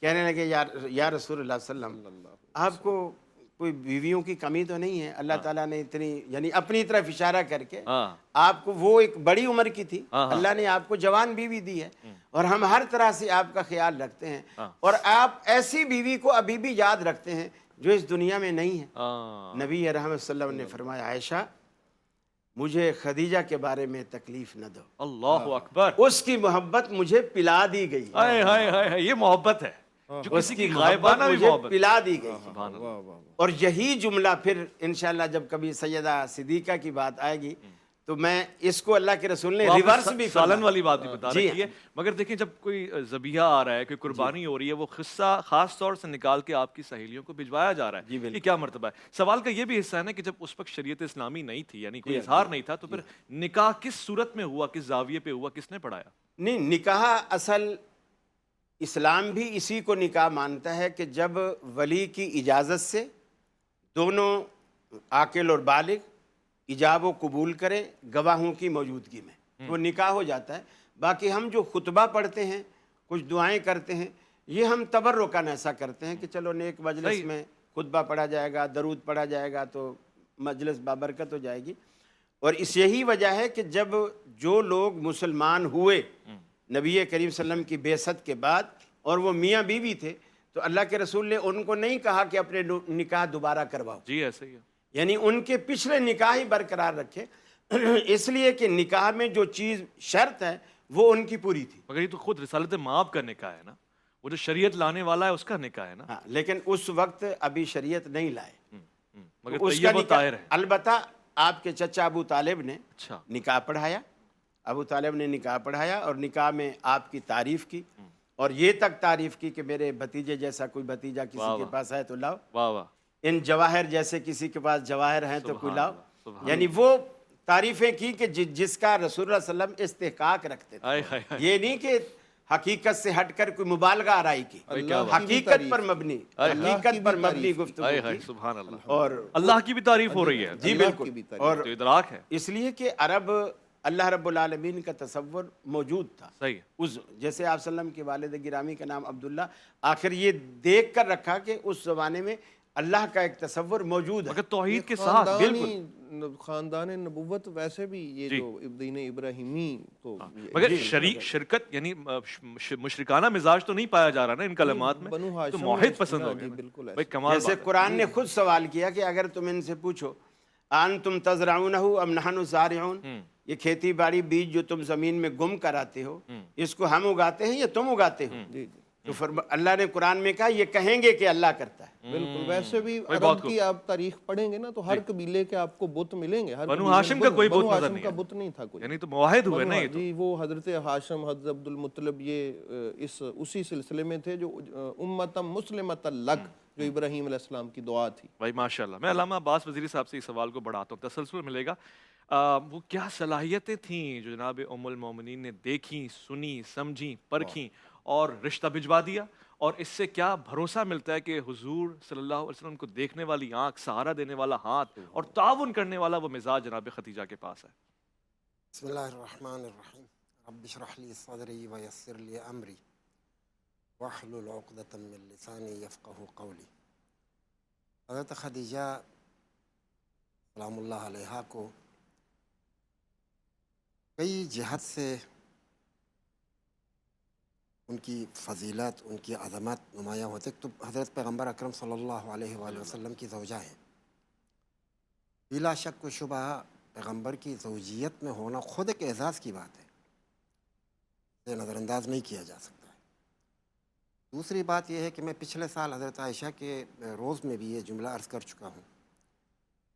کہنے لگے یا رسول اللہ صلی اللہ علیہ وسلم، آپ کو کوئی بیویوں کی کمی تو نہیں ہے؟ اللہ تعالیٰ نے اتنی، یعنی اپنی طرف اشارہ کر کے آپ کو، وہ ایک بڑی عمر کی تھی، اللہ نے آپ کو جوان بیوی دی ہے، اور ہم ہر طرح سے آپ کا خیال رکھتے ہیں، اور آپ ایسی بیوی کو ابھی بھی یاد رکھتے ہیں جو اس دنیا میں نہیں ہے. نبی رحمت صلی اللہ علیہ وسلم نے فرمایا عائشہ مجھے خدیجہ کے بارے میں تکلیف نہ دو. اللہ اکبر. اس کی محبت مجھے پلا دی گئی. یہ محبت ہے جو کسی کی غائبانہ بھی محبت پلا دی گئی. اور یہی جملہ پھر انشاءاللہ جب کبھی سیدہ صدیقہ کی بات آئے گی تو میں اس کو اللہ کے رسول نے ریورس بھی سالن والی بات بھی بتا رہی ہے. مگر دیکھیں جب کوئی ذبیحہ آ رہا ہے، کوئی قربانی ہو رہی ہے، وہ قصہ خاص طور سے نکال کے آپ کی سہیلیوں کو بھجوایا جا رہا ہے، یہ کیا مرتبہ ہے؟ سوال کا یہ بھی حصہ ہے نا کہ جب اس وقت شریعت اسلامی نہیں تھی، یعنی کوئی اظہار نہیں تھا، تو پھر نکاح کس صورت میں ہوا، کس زاویے پہ ہوا، کس نے پڑھایا؟ نہیں، نکاح اصل اسلام بھی اسی کو نکاح مانتا ہے کہ جب ولی کی اجازت سے دونوں عاقل اور بالغ ایجاب و قبول کریں گواہوں کی موجودگی میں، وہ نکاح ہو جاتا ہے. باقی ہم جو خطبہ پڑھتے ہیں، کچھ دعائیں کرتے ہیں، یہ ہم تبرکاً ایسا کرتے ہیں کہ چلو نیک مجلس میں خطبہ پڑھا جائے گا، درود پڑھا جائے گا تو مجلس بابرکت ہو جائے گی. اور اس یہی وجہ ہے کہ جب جو لوگ مسلمان ہوئے نبی کریم صلی اللہ علیہ وسلم کی بعثت کے بعد اور وہ میاں بیوی تھے تو اللہ کے رسول نے ان کو نہیں کہا کہ اپنے نکاح دوبارہ کرواؤ. جی ایسے ہی ہے. یعنی ان کے پچھلے نکاح ہی برقرار رکھے اس لیے کہ نکاح میں جو چیز شرط ہے وہ ان کی پوری تھی. مگر یہ تو خود رسالت مآب کا نکاح ہے نا، وہ جو شریعت لانے والا ہے اس کا نکاح ہے نا. ہاں لیکن اس وقت ابھی شریعت نہیں لائے. مگر اس کا طیب و طاہر ہے. البتہ آپ کے چچا ابو طالب نے اچھا نکاح پڑھایا، ابو طالب نے نکاح پڑھایا اور نکاح میں آپ کی تعریف کی اور یہ تک تعریف کی کہ میرے بھتیجے جیسا کوئی بھتیجا کسی کے پاس ہے تو لاؤ، واہ واہ، ان جواہر جیسے کسی کے پاس جواہر ہیں تو کوئی لاؤ. سبحان یعنی وہ تعریفیں کی کہ جس کا رسول اللہ صلی اللہ علیہ وسلم استحقاق رکھتے آئے تھے. ہائے ہائے. یہ نہیں کہ حقیقت سے ہٹ کر کوئی مبالغہ آرائی کی، حقیقت پر مبنی، حقیقت پر مبنی گفتگو آئے ہائے کی. سبحان اللہ. اور اللہ کی بھی تعریف ہو رہی ہے. جی بالکل. اور تو ادراک ہے. اس لیے کہ عرب اللہ رب العالمین کا تصور موجود تھا. صحیح. اس جیسے آپ صلی اللہ علیہ وسلم کے والد گرامی کا نام عبداللہ، آخر یہ دیکھ کر رکھا کہ اس زمانے میں اللہ کا ایک تصور موجود ہے مگر توحید کے ساتھ. بالکل خاندان نبوت ویسے بھی یہ جو دین ابراہیمی تو مگر شرکت یعنی مشرکانہ مزاج تو نہیں پایا جا رہا نا ان کلمات میں، تو موحد پسند ہو گئے. بھائی کمال. جیسے قرآن نے خود سوال کیا کہ اگر تم ان سے پوچھو انتم تزرعونہ ام نحن زارعون، یہ کھیتی باڑی بیج جو تم زمین میں گم کراتے ہو اس کو ہم اگاتے ہیں یا تم اگاتے ہو، تو اللہ نے قرآن میں کہا یہ کہیں گے کہ اللہ کرتا ہے. بالکل. ویسے بھی عرب کی آپ تاریخ پڑھیں گے نا تو ہر قبیلے کے آپ کو بت ملیں گے. بنو ہاشم کا کوئی بت نظر نہیں، بت نہیں تھا کوئی. یعنی تو موحد ہوئے نا یہ تو. جی وہ حضرت ہاشم، حضرت عبد المطلب یہ اسی سلسلے میں تھے جو امتم مسلمۃ لک، جو ابراہیم علیہ السلام کی دعا تھی. بھائی ماشاءاللہ. میں علامہ عباس وزیری صاحب سے اس سوال کو بڑھاتا ہوں، تسلسل ملے گا. وہ کیا صلاحیتیں تھیں جو جناب ام المومنین نے دیکھیں، سنی، سمجھیں، پرکھیں اور رشتہ بھجوا دیا؟ اور اس سے کیا بھروسہ ملتا ہے کہ حضور صلی اللہ علیہ وسلم کو دیکھنے والی آنکھ، سہارا دینے والا ہاتھ اور تعاون کرنے والا وہ مزاج جناب خدیجہ کے پاس ہے؟ بسم اللہ الرحمن الرحیم. رب اشرح لی صدری ویسر لی امری واحلل عقدۃ من لسانی یفقہوا قولی. حضرت خدیجہ سلام اللہ علیہا کو کئی جہت سے ان کی فضیلت، ان کی عظمت نمایاں ہوتے. تو حضرت پیغمبر اکرم صلی اللہ علیہ وآلہ وسلم کی زوجہ ہیں. بلا شک و شبہ پیغمبر کی زوجیت میں ہونا خود ایک اعزاز کی بات ہے، اسے نظر انداز نہیں کیا جا سکتا ہے. دوسری بات یہ ہے کہ میں پچھلے سال حضرت عائشہ کے روز میں بھی یہ جملہ عرض کر چکا ہوں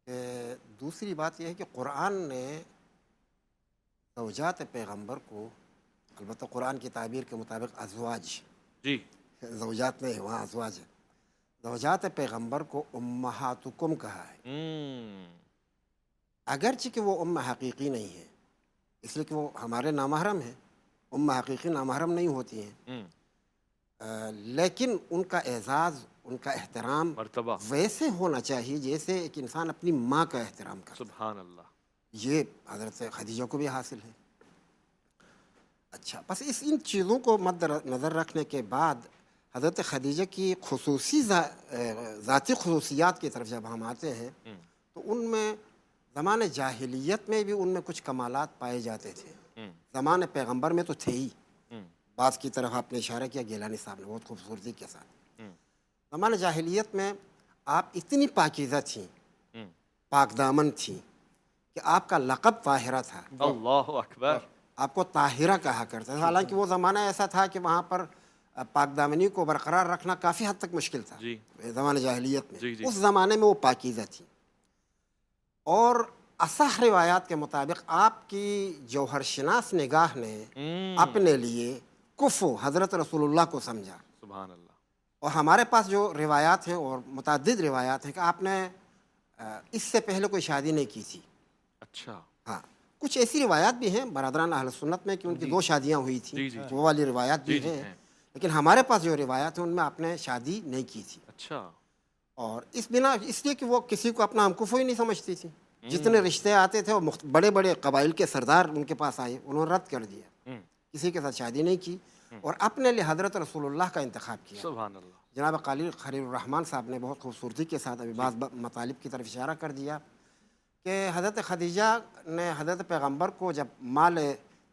کہ دوسری بات یہ ہے کہ قرآن نے زوجات پیغمبر کو، البتہ قرآن کی تعبیر کے مطابق ازواج، جی زوجات نہیں، وہاں ازواج ہے، زوجات پیغمبر کو امہاتکم کہا ہے. اگرچہ کہ وہ ام حقیقی نہیں ہے، اس لیے کہ وہ ہمارے نامحرم ہیں. ام حقیقی نامحرم نہیں ہوتی ہیں، لیکن ان کا اعزاز، ان کا احترام مرتبہ ویسے ہونا چاہیے جیسے ایک انسان اپنی ماں کا احترام کرتا. سبحان اللہ. یہ حضرت خدیجہ کو بھی حاصل ہے. اچھا، بس ان چیزوں کو مد نظر رکھنے کے بعد حضرت خدیجہ کی خصوصی ذاتی خصوصیات کی طرف جب ہم آتے ہیں تو ان میں زمان جاہلیت میں بھی ان میں کچھ کمالات پائے جاتے تھے. زمان پیغمبر میں تو تھے ہی. بعض کی طرف آپ نے اشارہ کیا گیلانی صاحب نے بہت خوبصورتی کے ساتھ. زمان جاہلیت میں آپ اتنی پاکیزہ تھیں، پاک دامن تھیں کہ آپ کا لقب طاہرہ تھا. اللہ اکبر. آپ کو طاہرہ کہا کرتا تھا. حالانکہ وہ زمانہ ایسا تھا کہ وہاں پر پاک دامنی کو برقرار رکھنا کافی حد تک مشکل تھا زمانہ جاہلیت میں. اس زمانے میں وہ پاکیزہ تھی. اور اصح روایات کے مطابق آپ کی جوہر شناس نگاہ نے اپنے لیے کفو حضرت رسول اللہ کو سمجھا. سبحان اللہ. اور ہمارے پاس جو روایات ہیں اور متعدد روایات ہیں کہ آپ نے اس سے پہلے کوئی شادی نہیں کی تھی. اچھا. ہاں، کچھ ایسی روایات بھی ہیں برادران اہل سنت میں کہ ان کی 2 شادیاں ہوئی تھیں، وہ والی روایات بھی ہیں. لیکن ہمارے پاس جو روایات ہیں ان میں آپ نے شادی نہیں کی تھی. اچھا. اور اس لیے کہ وہ کسی کو اپنا ہمکفو ہی نہیں سمجھتی تھی. جتنے رشتے آتے تھے وہ بڑے بڑے قبائل کے سردار ان کے پاس آئے، انہوں نے رد کر دیا، کسی کے ساتھ شادی نہیں کی. اور اپنے لیے حضرت رسول اللہ کا انتخاب کیا. سبحان اللہ. جناب خلیل الرحمن صاحب نے بہت خوبصورتی کے ساتھ ابھی بعض مطالب کی طرف اشارہ کر دیا کہ حضرت خدیجہ نے حضرت پیغمبر کو جب مال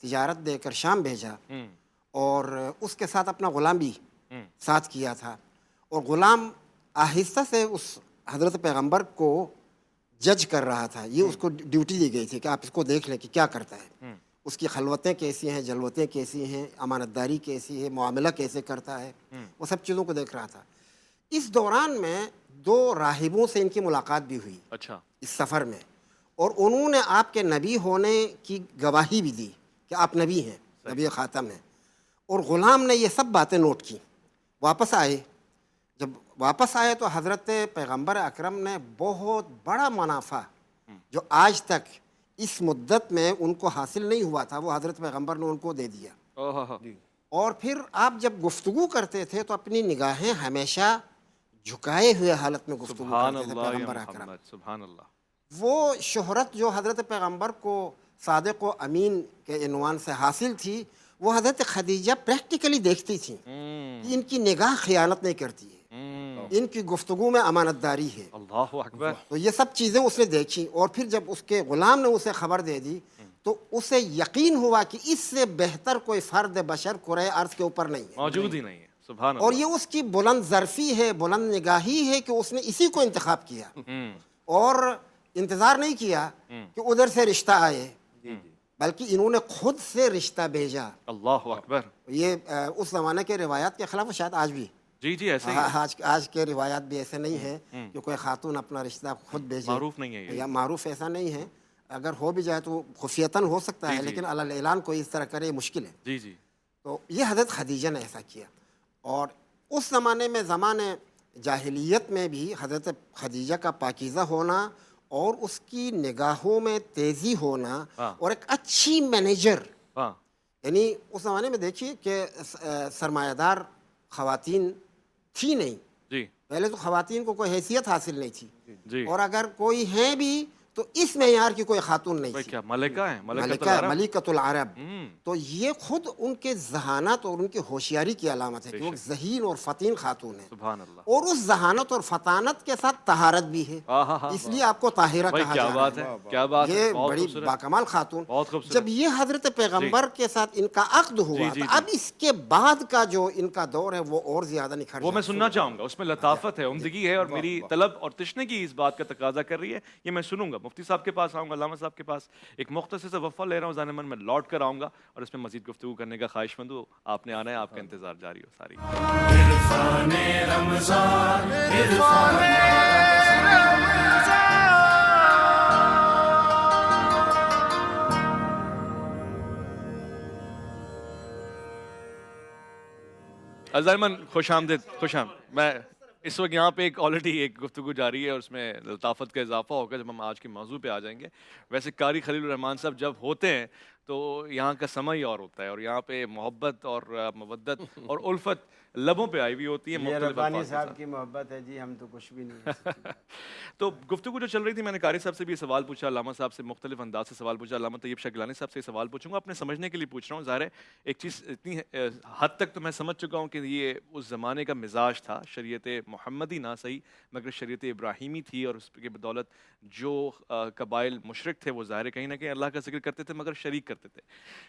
تجارت دے کر شام بھیجا اور اس کے ساتھ اپنا غلام بھی ساتھ کیا تھا، اور غلام آہستہ سے اس حضرت پیغمبر کو جج کر رہا تھا. یہ اس کو ڈیوٹی دی گئی تھی کہ آپ اس کو دیکھ لیں کہ کیا کرتا ہے، اس کی خلوتیں کیسی ہیں، جلوتیں کیسی ہیں، امانت داری کیسی ہے، معاملہ کیسے کرتا ہے، وہ سب چیزوں کو دیکھ رہا تھا. اس دوران میں 2 راہبوں سے ان کی ملاقات بھی ہوئی اچھا اس سفر میں، اور انہوں نے آپ کے نبی ہونے کی گواہی بھی دی کہ آپ نبی ہیں، نبی خاتم ہیں. اور غلام نے یہ سب باتیں نوٹ کی. واپس آئے، جب واپس آئے تو حضرت پیغمبر اکرم نے بہت بڑا منافع جو آج تک اس مدت میں ان کو حاصل نہیں ہوا تھا، وہ حضرت پیغمبر نے ان کو دے دیا. اور پھر آپ جب گفتگو کرتے تھے تو اپنی نگاہیں ہمیشہ جھکائے ہوئے حالت میں گفتگو کرتے تھے پیغمبر اکرم. سبحان اللہ. وہ شہرت جو حضرت پیغمبر کو صادق و امین کے عنوان سے حاصل تھی، وہ حضرت خدیجہ پریکٹیکلی دیکھتی تھیں. ان کی نگاہ خیانت نہیں کرتی ہے، ان کی گفتگو میں امانت داری ہے. اللہ اکبر. تو یہ سب چیزیں اس نے دیکھی، اور پھر جب اس کے غلام نے اسے خبر دے دی تو اسے یقین ہوا کہ اس سے بہتر کوئی فرد بشر کرۂ ارض کے اوپر نہیں ہے، موجود ہی نہیں ہے. سبحان اور اللہ. یہ اس کی بلند ظرفی ہے، بلند نگاہی ہے کہ اس نے اسی کو انتخاب کیا اور انتظار نہیں کیا کہ ادھر سے رشتہ آئے، بلکہ انہوں نے خود سے رشتہ بھیجا. اللہ اکبر. یہ اس زمانے کے روایات کے خلاف شاید آج بھی جی ایسے ہی آج کے روایات بھی ایسے نہیں ہیں کہ کوئی خاتون اپنا رشتہ خود بھیجے. معروف نہیں ہے یا معروف ایسا نہیں ہے. اگر ہو بھی جائے تو خفیتاً ہو سکتا ہے، لیکن علی الاعلان کوئی اس طرح کرے مشکل ہے. جی. تو یہ حضرت خدیجہ نے ایسا کیا. اور اس زمانے میں، زمانے جاہلیت میں بھی حضرت خدیجہ کا پاکیزہ ہونا اور اس کی نگاہوں میں تیزی ہونا اور ایک اچھی مینیجر، یعنی اس زمانے میں دیکھیے کہ سرمایہ دار خواتین تھی نہیں. پہلے تو خواتین کو کوئی حیثیت حاصل نہیں تھی، اور اگر کوئی ہیں بھی تو اس معیار کی کوئی خاتون نہیں تھی. کیا ملکہ ہیں، ملکۃ العرب. تو یہ خود ان کے ذہانت اور ان کی ہوشیاری کی علامت ہے کہ وہ ذہین اور فطین خاتون ہیں. سبحان اللہ. اور اس ذہانت اور فطانت کے ساتھ طہارت بھی ہے، اس لیے آپ کو طاہرہ کہا جا رہا ہے. کیا بات ہے. یہ بڑی باکمال خاتون. جب یہ حضرت پیغمبر کے ساتھ ان کا عقد ہوا تو اب اس کے بعد کا جو ان کا دور ہے وہ اور زیادہ نکھر وہ میں سننا چاہوں گا. اس میں لطافت ہے، عمدگی ہے، اور میری طلب اور تشنگی اس بات کا تقاضا کر رہی ہے. یہ میں سنوں گا. مفتی صاحب کے پاس آؤں گا، علامہ صاحب کے پاس. ایک مختصر سے وقفہ لے رہا ہوں، ذہن من میں لوٹ کر آؤں گا اور اس میں مزید گفتگو کرنے کا خواہش مند ہوں. آپ نے آنا ہے، آپ کا انتظار جاری ہو. ساری عرفان رمضان، عرفان ازائمن خوش آمدید. میں اس وقت یہاں پہ آلریڈی ایک گفتگو جاری ہے اور اس میں لطافت کا اضافہ ہوگا جب ہم آج کے موضوع پہ آ جائیں گے. ویسے قاری خلیل الرحمان صاحب جب ہوتے ہیں تو یہاں کا سما ہی اور ہوتا ہے، اور یہاں پہ محبت اور مودت اور الفت لبوں پہ آئی ہوئی ہوتی ہے. یہ ربانی صاحب کی محبت ہے جی، ہم تو کچھ بھی نہیں. تو گفتگو جو چل رہی تھی، میں نے قاری صاحب سے بھی سوال پوچھا، علامہ صاحب سے مختلف انداز سے سوال پوچھا، علامہ طیب شاہ گیلانی صاحب سے سوال پوچھوں گا. اپنے سمجھنے کے لیے پوچھ رہا ہوں. ظاہر ہے ایک چیز اتنی حد تک تو میں سمجھ چکا ہوں کہ یہ اس زمانے کا مزاج تھا. شریعت محمدی نہ صحیح مگر شریعت ابراہیمی تھی، اور اس کی بدولت جو قبائل مشرک تھے وہ ظاہر کہیں نہ کہیں اللہ کا ذکر کرتے تھے مگر شریک کرتے تھے.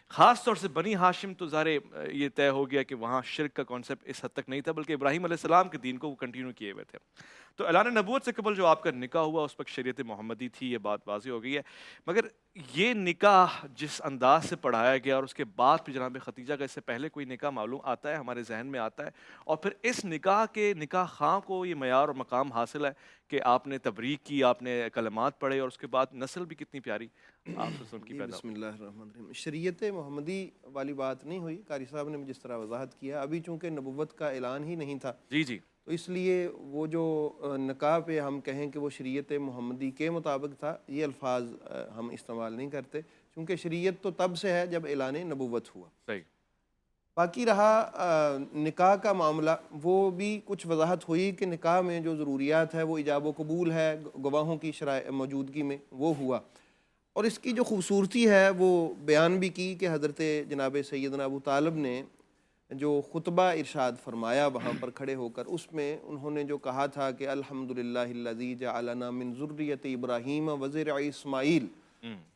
خاص طور سے بنی ہاشم تو ظاہر یہ طے ہو گیا کہ وہاں شرک کا کانسیپٹ اس حد تک نہیں تھا، بلکہ ابراہیم علیہ السلام کے دین کو وہ کنٹینیو کیے ہوئے تھے. تو اعلان نبوت سے قبل جو آپ کا نکاح ہوا اس وقت شریعت محمدی تھی، یہ بات واضح ہو گئی ہے. مگر یہ نکاح جس انداز سے پڑھایا گیا، اور اس کے بعد پھر جناب ختیجہ کا اس سے پہلے کوئی نکاح معلوم آتا ہے، ہمارے ذہن میں آتا ہے، اور پھر اس نکاح کے نکاح خواں کو یہ معیار اور مقام حاصل ہے کہ آپ نے تبریک کی، آپ نے کلمات پڑھے، اور اس کے بعد نسل بھی کتنی پیاری آپ سے سن کی پیدا. بسم اللہ الرحمن الرحیم. شریعت محمدی والی بات نہیں ہوئی. قاری صاحب نے جس طرح وضاحت کیا، ابھی چونکہ نبوت کا اعلان ہی نہیں تھا، جی تو اس لیے وہ جو نکاح پہ ہم کہیں کہ وہ شریعت محمدی کے مطابق تھا، یہ الفاظ ہم استعمال نہیں کرتے، کیونکہ شریعت تو تب سے ہے جب اعلان نبوت ہوا. صحیح. باقی رہا نکاح کا معاملہ، وہ بھی کچھ وضاحت ہوئی کہ نکاح میں جو ضروریات ہے وہ ایجاب و قبول ہے، گواہوں کی موجودگی میں وہ ہوا. اور اس کی جو خوبصورتی ہے وہ بیان بھی کی کہ حضرت جناب سیدنا ابو طالب نے جو خطبہ ارشاد فرمایا وہاں پر کھڑے ہو کر، اس میں انہوں نے جو کہا تھا کہ الحمدللہ الذی جعلنا من ذریۃ ابراہیم وزرع اسماعیل،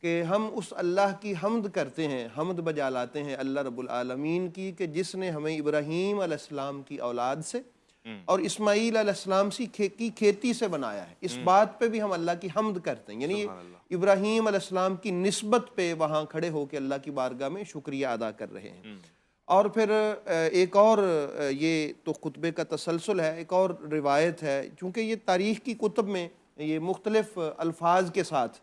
کہ ہم اس اللہ کی حمد کرتے ہیں، حمد بجا لاتے ہیں اللہ رب العالمین کی، کہ جس نے ہمیں ابراہیم علیہ السلام کی اولاد سے اور اسماعیل علیہ السلام کی کھیتی سے بنایا ہے۔ اس بات پہ بھی ہم اللہ کی حمد کرتے ہیں، یعنی ابراہیم علیہ السلام کی نسبت پہ وہاں کھڑے ہو کے اللہ کی بارگاہ میں شکریہ ادا کر رہے ہیں۔ اور پھر ایک اور یہ تو خطبے کا تسلسل ہے، ایک اور روایت ہے، چونکہ یہ تاریخ کی کتب میں یہ مختلف الفاظ کے ساتھ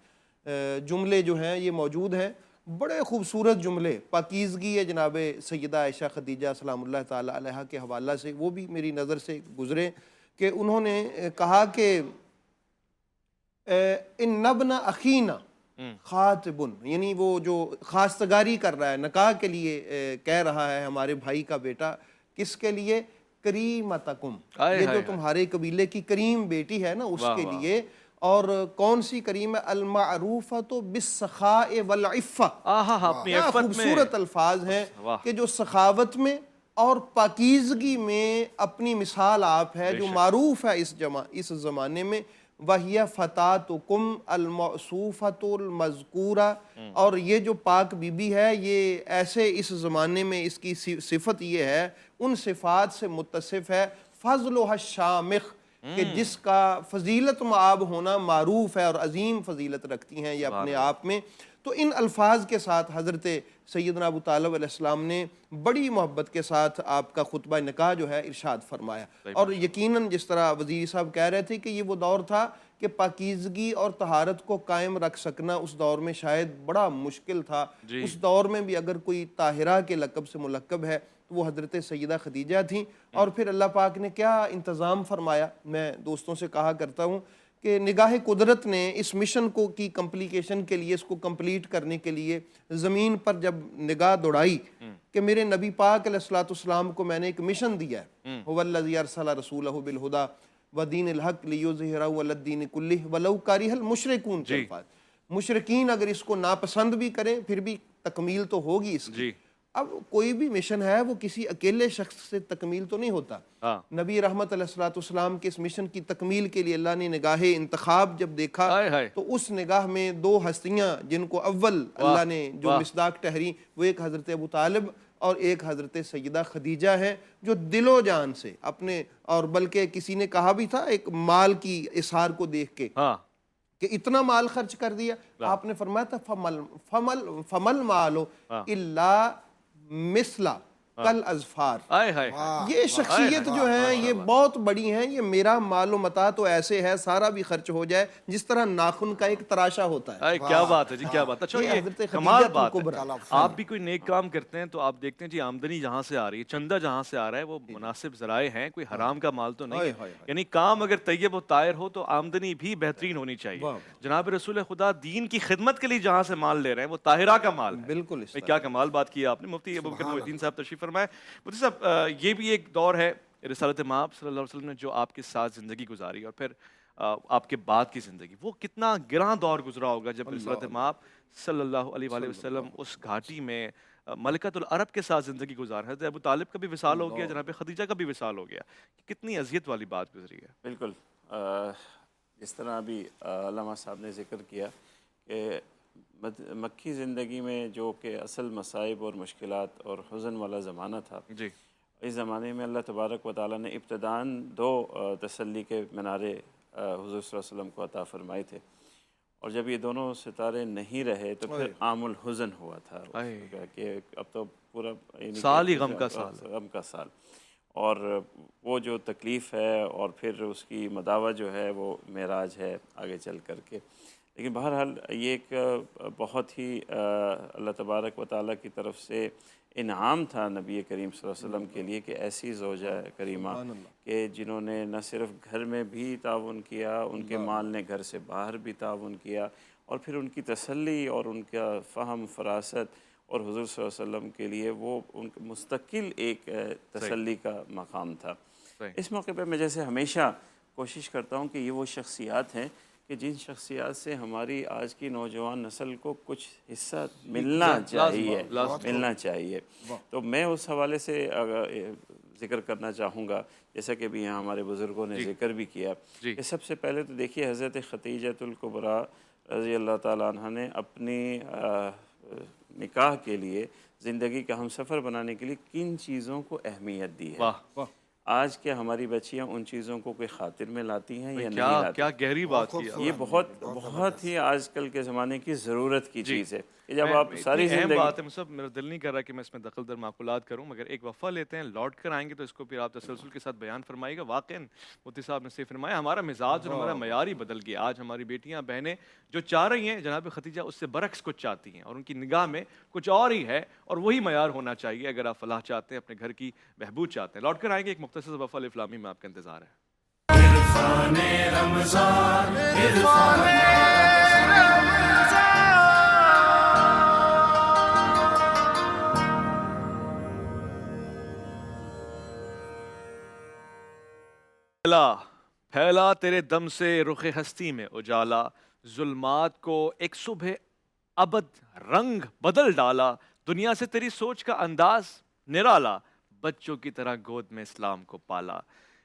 جملے جو ہیں یہ موجود ہیں، بڑے خوبصورت جملے، پاکیزگی ہے جناب سیدہ عائشہ خدیجہ سلام اللہ تعالی علیہا کے حوالہ سے، وہ بھی میری نظر سے گزرے، کہ انہوں نے کہا کہ ان ابن اخینا خاطبن، یعنی وہ جو خواستگاری کر رہا ہے، نکاح کے لیے کہہ رہا ہے ہمارے بھائی کا بیٹا، کس کے لیے؟ کریمتکم، یہ جو تمہارے قبیلے کی کریم بیٹی ہے نا اس کے لیے۔ اور کون سی کریم ہے؟ المعروفۃ بالسخاء والعفہ، کیا خوبصورت الفاظ ہیں کہ جو سخاوت میں اور پاکیزگی میں اپنی مثال آپ ہے، جو معروف ہے اس زمانے میں۔ وَهِيَ فَتَاتُكُمْ الْمَوْصُوفَةُ الْمَذْكُورَةُ، اور یہ جو پاک بی بی ہے یہ ایسے اس زمانے میں اس کی صفت یہ ہے، ان صفات سے متصف ہے، فضلها الشامخ، کہ جس کا فضیلت مآب ہونا معروف ہے اور عظیم فضیلت رکھتی ہیں یہ اپنے آپ میں۔ تو ان الفاظ کے ساتھ حضرت سیدنا ابو طالب علیہ السلام نے بڑی محبت کے ساتھ آپ کا خطبہ نکاح جو ہے ارشاد فرمایا۔ اور یقیناً جس طرح وزیر صاحب کہہ رہے تھے کہ یہ وہ دور تھا کہ پاکیزگی اور طہارت کو قائم رکھ سکنا اس دور میں شاید بڑا مشکل تھا۔ اس دور میں بھی اگر کوئی طاہرہ کے لقب سے ملقب ہے تو وہ حضرت سیدہ خدیجہ تھیں۔ اور پھر اللہ پاک نے کیا انتظام فرمایا، میں دوستوں سے کہا کرتا ہوں کہ نگاہ قدرت نے اس مشن کو کی کمپلیکیشن کے لیے، اس کو کمپلیٹ کرنے کے لیے زمین پر جب نگاہ دوڑائی کہ میرے نبی پاک علیہ السلام کو میں نے ایک مشن دیا ہے، هو الذی ارسل رسولہ بالہدی ودین الحق لیظہرہ علی الدین کلہ ولو کریہ المشرکون کے الفاظ۔ مشرکین اگر اس کو ناپسند بھی کریں پھر بھی تکمیل تو ہوگی اس کی۔ اب کوئی بھی مشن ہے وہ کسی اکیلے شخص سے تکمیل تو نہیں ہوتا۔ نبی رحمت علیہ السلام کے اس مشن کی تکمیل کے لیے اللہ نے نگاہ انتخاب جب دیکھا تو اس نگاہ میں دو ہستیاں جن کو اول اللہ نے جو مصداق ٹھہری، وہ ایک حضرت ابو طالب اور ایک حضرت سیدہ خدیجہ ہے، جو دل و جان سے اپنے، اور بلکہ کسی نے کہا بھی تھا ایک مال کی اثار کو دیکھ کے کہ اتنا مال خرچ کر دیا، آپ نے فرمایا تھا فمل مالو الا مثلا کل ازفار۔ یہ شخصیت جو ہے یہ بہت بڑی ہیں، یہ میرا مال و متاع تو ایسے ہے سارا بھی خرچ ہو جائے جس طرح ناخن کا ایک تراشا ہوتا ہے۔ کیا بات ہے جی، کیا بات ہے، اچھا یہ کمال بات ہے۔ آپ بھی کوئی نیک کام کرتے ہیں تو آپ دیکھتے ہیں جی آمدنی جہاں سے آ رہی ہے، چندہ جہاں سے آ رہا ہے وہ مناسب ذرائع ہیں، کوئی حرام کا مال تو نہیں ہے، یعنی کام اگر طیب و طاہر ہو تو آمدنی بھی بہترین ہونی چاہیے۔ جناب رسول خدا دین کی خدمت کے لیے جہاں سے مال لے رہے ہیں وہ طاہرہ کا مال ہے۔ بالکل کیا کمال بات کی آپ نے۔ مفتی ابوبکر محی الدین صاحب تشریف فرمائے۔ مفتی صاحب یہ بھی ایک دور ہے رسالت مآب صلی اللہ علیہ وسلم نے جو آپ کے ساتھ زندگی گزاری، اور پھر آپ کے بعد کی زندگی، وہ کتنا گراں دور گزرا ہوگا جب رسالت مآب صلی اللہ علیہ وآلہ وسلم اس گھاٹی میں ملکۃ العرب کے ساتھ زندگی گزار ہے۔ حضرت ابو طالب کا بھی وصال ہو گیا، جناب خدیجہ کا بھی وصال ہو گیا، کتنی اذیت والی بات گزری ہے۔ بالکل جس طرح ابھی علامہ صاحب نے ذکر کیا کہ مکی زندگی میں جو کہ اصل مصائب اور مشکلات اور حزن والا زمانہ تھا، جی اس زمانے میں اللہ تبارک و تعالیٰ نے ابتداً دو تسلی کے منارے حضور صلی اللہ علیہ وسلم کو عطا فرمائے تھے، اور جب یہ دونوں ستارے نہیں رہے تو پھر عام الحزن ہوا تھا کہ اب تو پورا سال ہی غم کا سال، اور وہ جو تکلیف ہے اور پھر اس کی مداوع جو ہے وہ معراج ہے آگے چل کر کے۔ لیکن بہرحال یہ ایک بہت ہی اللہ تبارک و تعالیٰ کی طرف سے انعام تھا نبی کریم صلی اللہ علیہ وسلم کے لیے کہ ایسی زوجہ کریمہ کہ جنہوں نے نہ صرف گھر میں بھی تعاون کیا، ان کے مال نے گھر سے باہر بھی تعاون کیا، اور پھر ان کی تسلی اور ان کا فہم فراست، اور حضور صلی اللہ علیہ وسلم کے لیے وہ ان کا مستقل ایک تسلی کا مقام تھا۔ اس موقع پہ میں جیسے ہمیشہ کوشش کرتا ہوں کہ یہ وہ شخصیات ہیں کہ جن شخصیات سے ہماری آج کی نوجوان نسل کو کچھ حصہ ملنا چاہیے. تو میں اس حوالے سے ذکر کرنا چاہوں گا، جیسا کہ بھی یہاں ہمارے بزرگوں نے ذکر بھی کیا، کہ سب سے پہلے تو دیکھیے حضرت خدیجۃ الکبریٰ رضی اللہ تعالیٰ عنہ نے اپنی نکاح کے لیے، زندگی کا ہم سفر بنانے کے لیے کن چیزوں کو اہمیت دی ہے. آج کیا ہماری بچیاں ان چیزوں کو کوئی خاطر میں لاتی ہیں یا نہیں لاتی؟ کیا گہری بات کی. یہ بہت ہی آج کل کے زمانے کی ضرورت کی چیز ہے کہ جب آپ ساری اہم زندگی... بات ہے مصعب، میرا دل نہیں کر رہا کہ میں اس میں دخل در معقولات کروں، مگر ایک وقفہ لیتے ہیں، لوٹ کر آئیں گے تو اس کو پھر آپ تسلسل کے ساتھ بیان فرمائیے گا. واقعاً مفتی صاحب نے صحیح فرمایا، ہمارا مزاج اور ہمارا معیار ہی بدل گیا. آج ہماری بیٹیاں بہنیں جو چاہ رہی ہیں جناب ختیجہ اس سے برعکس کچھ چاہتی ہیں، اور ان کی نگاہ میں کچھ اور ہی ہے، اور وہی معیار ہونا چاہیے اگر آپ فلاح چاہتے ہیں، اپنے گھر کی بہبود چاہتے ہیں. لوٹ کر آئیں گے، ایک مختصر وقفہ الافلامی میں آپ کا انتظار ہے. پھیلا تیرے دم سے رخ ہستی میں اجالا، ظلمات کو ایک صبح ابد رنگ بدل ڈالا. دنیا سے تیری سوچ کا انداز نرالا، بچوں کی طرح گود میں اسلام کو پالا.